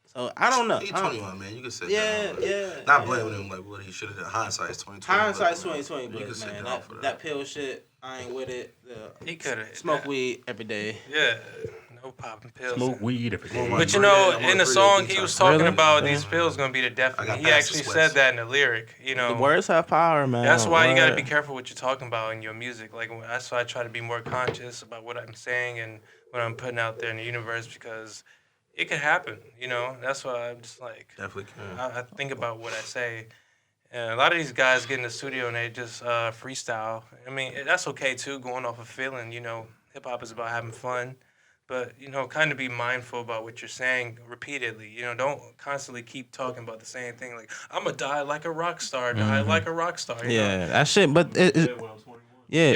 so, I don't know. He's I don't- 21, man. You can sit Yeah, down. yeah. Not blaming him like what he should have done. Hindsight's 2020. Hindsight's but, 2020, you can but sit man, down for that pill shit, I ain't with it. He could have Smoke weed every day. Yeah, no popping pills. Smoke weed every day. Well, But you my know, birthday, I in the want a song, birthday he was detox. talking Really? about these pills gonna be the death. I of got me. He past the actually sweats. said that in the lyric. You know, The words have power, man. that's why you gotta Word. be careful what you're talking about in your music. Like that's why I try to be more conscious about what I'm saying and what I'm putting out there in the universe because it could happen. You know, that's why I'm just like Definitely can. I think about what I say. And a lot of these guys get in the studio and they just freestyle. I mean, that's okay too, going off a feeling. You know, hip hop is about having fun. But, you know, kind of be mindful about what you're saying repeatedly. You know, don't constantly keep talking about the same thing. Like, I'm going to die like a rock star, die like a rock star. You know? Yeah, that shit. But it Yeah.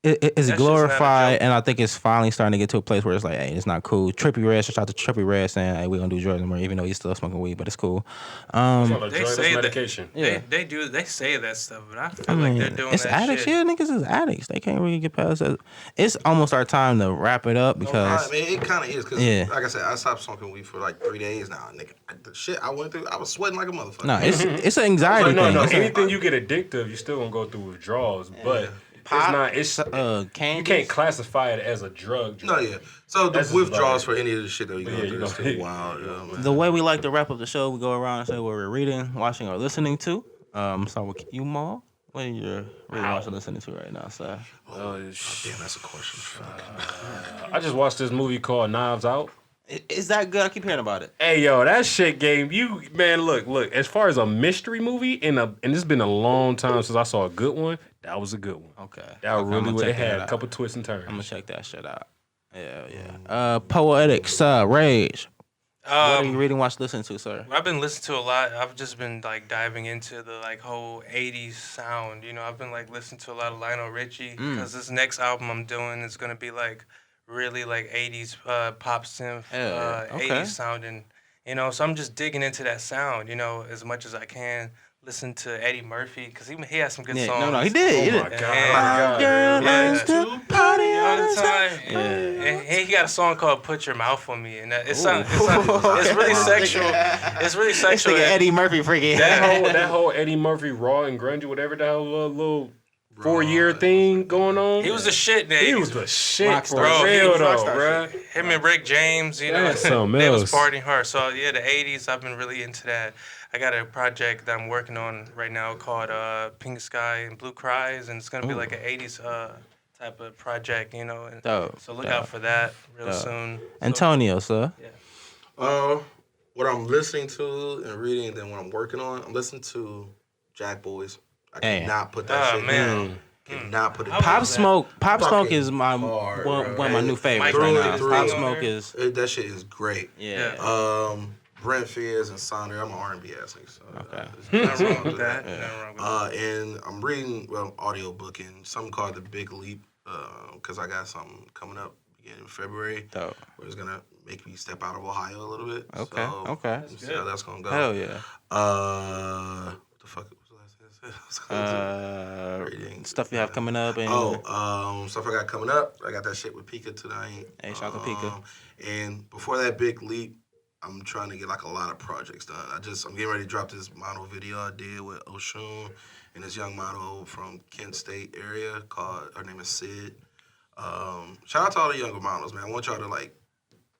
it's just not a glorified, joke. and I think it's finally starting to get to a place where it's like, hey, it's not cool. Trippie Redd, shout out to Trippie Redd saying, hey, we gonna do drugs anymore, even though he's still smoking weed, but it's cool. It's not a They drug, say that's that- medication. Yeah. They say that stuff, but I feel I like mean, they're doing it's that addicts. shit. Yeah, niggas is addicts. They can't really get past that. It's almost our time to wrap it up because I mean, it kind of is because, Yeah. like I said, I stopped smoking weed for like 3 days now. Nigga, the shit I went through, I was sweating like a motherfucker. no, it's an anxiety No, thing. no. It's a- Anything you get addictive, you still gonna go through withdrawals. But it's not. It's you candy. can't classify it as a drug. No, yeah. So the That's just withdrawals like- for any of the shit that we go Yeah, through you is know. still wild. You know, man. The way we like to wrap up the show, we go around and say what we're reading, watching, or listening to. Start with you, Maul. What are you really watching, listening to right now, sir? Oh, Damn, that's a question. I just watched this movie called Knives Out. Is that good? I keep hearing about it. Hey yo, that shit game. Look. As far as a mystery movie, and it's been a long time since I saw a good one. That was a good one. Okay. That okay, really I'ma what it check had. that A out. couple twists and turns. I'm gonna check that shit out. Yeah. Poetic, sir. Rage. What are you reading, watch, listening to, sir? I've been listening to a lot. I've just been like diving into the like whole '80s sound. You know, I've been like listening to a lot of Lionel Richie because this next album I'm doing is gonna be like really like '80s pop synth, Okay. '80s sounding. You know, so I'm just digging into that sound. You know, as much as I can. Listen to Eddie Murphy because he has some good Yeah, songs. no, he did. Oh my Yeah. god. Girl Yeah. likes to party All the time. Yeah. And he got a song called "Put Your Mouth on Me," and it's really sexual. It's really This sexual. nigga Eddie Murphy freaking. That whole Eddie Murphy raw and grungy, whatever the hell little 4-year thing going on. He was the shit, man. He was the shit Rockstar. for Bro, he real was though, rockstar bro. Him and Rick James, you know, That's something they was else. partying hard. So yeah, the '80s, I've been really into that. I got a project that I'm working on right now called Pink Sky and Blue Cries, and it's gonna be like an '80s type of project, you know. And Dope, so look dope, out for that real dope. soon. Antonio, sir. What I'm listening to and reading, and then what I'm working on, I'm listening to Jack Boys. I Damn. cannot put that shit man. down. Cannot put it How down. Pop Smoke. Pop Smoke Fucking is my hard, one bro. of my new favorites Mike right Through now. and through. Pop on Smoke there. is That shit is great. yeah. Brent Fayez and Sonder. I'm an R&B ass nigga. So Okay. there's Nothing wrong with nothing that. Yeah. Nothing wrong with that. And I'm reading, audio booking, something called The Big Leap, because I got something coming up beginning of February Dope. where it's going to make me step out of Ohio a little bit. Okay. So, Okay. we'll see how that's going to go. Hell yeah. What the fuck was the last thing I said? Reading. Stuff you have coming up and Stuff I got coming up. I got that shit with Pika tonight. Hey, shout out to Pika. And before that Big Leap, I'm trying to get like a lot of projects done. I'm getting ready to drop this model video I did with Oshun and this young model from Kent State area her name is Sid. Shout out to all the younger models, man. I want y'all to like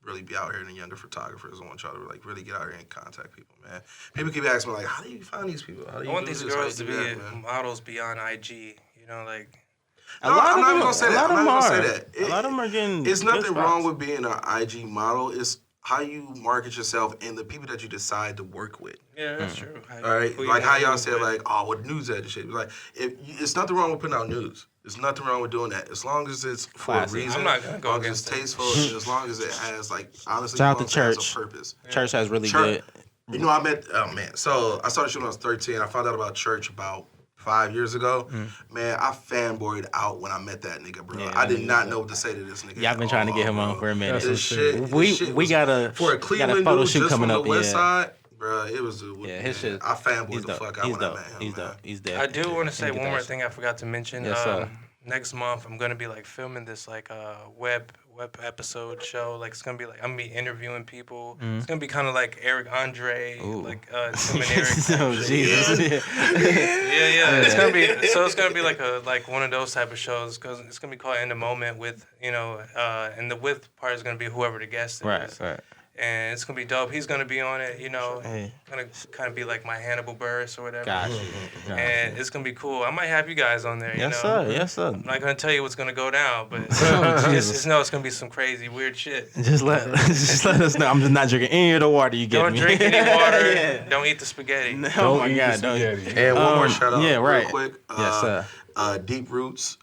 really be out here and the younger photographers. I want y'all to like really get out here and contact people, man. People keep asking me like, how do you find these people? How do you I want do these this? How girls do to you be do that, man? models beyond IG. You know, like No, I'm not even gonna say that. I'm not are. even gonna say that. A lot of them are getting. It's good nothing wrong spots. with being an IG model. It's how you market yourself and the people that you decide to work with. yeah, that's true. All right, Who you like how hang y'all with. said, like, oh, what news that and shit. Like, it's nothing wrong with putting out news. There's nothing wrong with doing that as long as it's for Classy. a reason. I'm not gonna go as long as it's against tasteful, and as long as it has like honestly, Shout out as to long as it Church. has a purpose. Church has really Church- good. You know, I met So I started shooting when I was 13. I found out about Church about 5 years ago. Man, I fanboyed out when I met that nigga, bro. Yeah, I did that not nigga- know what to say to this nigga. Yeah, I've been trying to get him on for a minute. This shit, We was- got for a Cleveland photo dude shoot just coming from up. the West Yeah, Side, bro. It was yeah, his shit. I fanboyed He's the dope. fuck out He's when I dope. met him. He's man. dope. He's dead. I do want to say Get one that more shit. thing I forgot to mention. Yes, sir. Next month, I'm gonna be like filming this like web episode show. Like it's gonna be like I'm gonna be interviewing people. It's gonna be kind of like Eric Andre, Ooh. like Tim and Eric. Oh Jesus! Yeah. It's gonna be like one of those type of shows because it's gonna be called In the Moment with and the with part is gonna be whoever the guest is. Right. And it's gonna be dope. He's gonna be on it, Hey. gonna kind of be like my Hannibal Buress or whatever. Gotcha. And it's gonna be cool. I might have you guys on there. Yes, you know? sir. Yes, sir. I'm not gonna tell you what's gonna go down, but Oh, just know it's gonna be some crazy weird shit. Just let us know. I'm just not drinking any of the water you get Don't me. drink any water. Yeah. Don't eat the spaghetti. Oh Don't my eat God! the Don't. spaghetti. And one more shout out, yeah, right. real quick. Yes, sir. Deep Roots,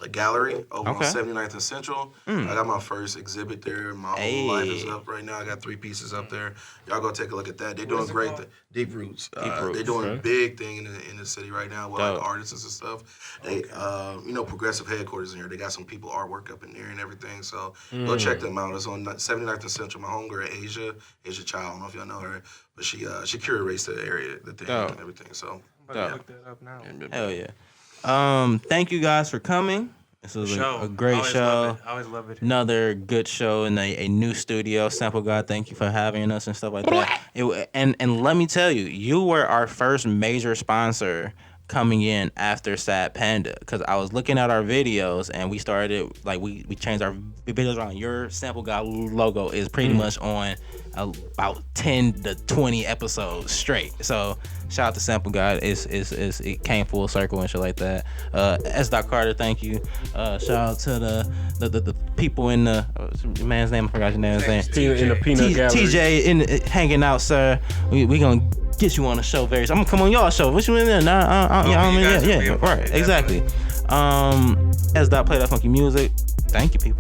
a gallery over on Okay. 79th and Central. I got my first exhibit there. My whole life is Hey. up right now. I got 3 pieces up there. Y'all go take a look at that. They're doing is it great. called? Deep Roots. Roots, They're doing okay. a big thing in the city right now with like Dope. artists and stuff. They, Progressive headquarters in here. They got some people artwork up in there and everything. So go check them out. It's on 79th and Central. My homegirl Asia Child. I don't know if y'all know her, but she curates the area, the thing Dope. and everything. So I'm about Dope. to look that up now. Hell yeah. Thank you guys for coming. This was a great Always show. love it. I always love it. Another good show in a new studio. Sample God, thank you for having us and stuff like that. And let me tell you, you were our first major sponsor coming in after Sad Panda, because I was looking at our videos and we started like we changed our videos around. Your Sample God logo is pretty much on about 10 to 20 episodes straight. So shout out to Sample God. It came full circle and shit like that. S. Carter, thank you. Shout out to the people in the man's name. I forgot your name. In the peanut gallery. TJ hanging out, sir. We gonna get you on the show very soon. I'm gonna come on y'all show. What you in there? Yeah, right, exactly. S. Play that funky music. Thank you, people.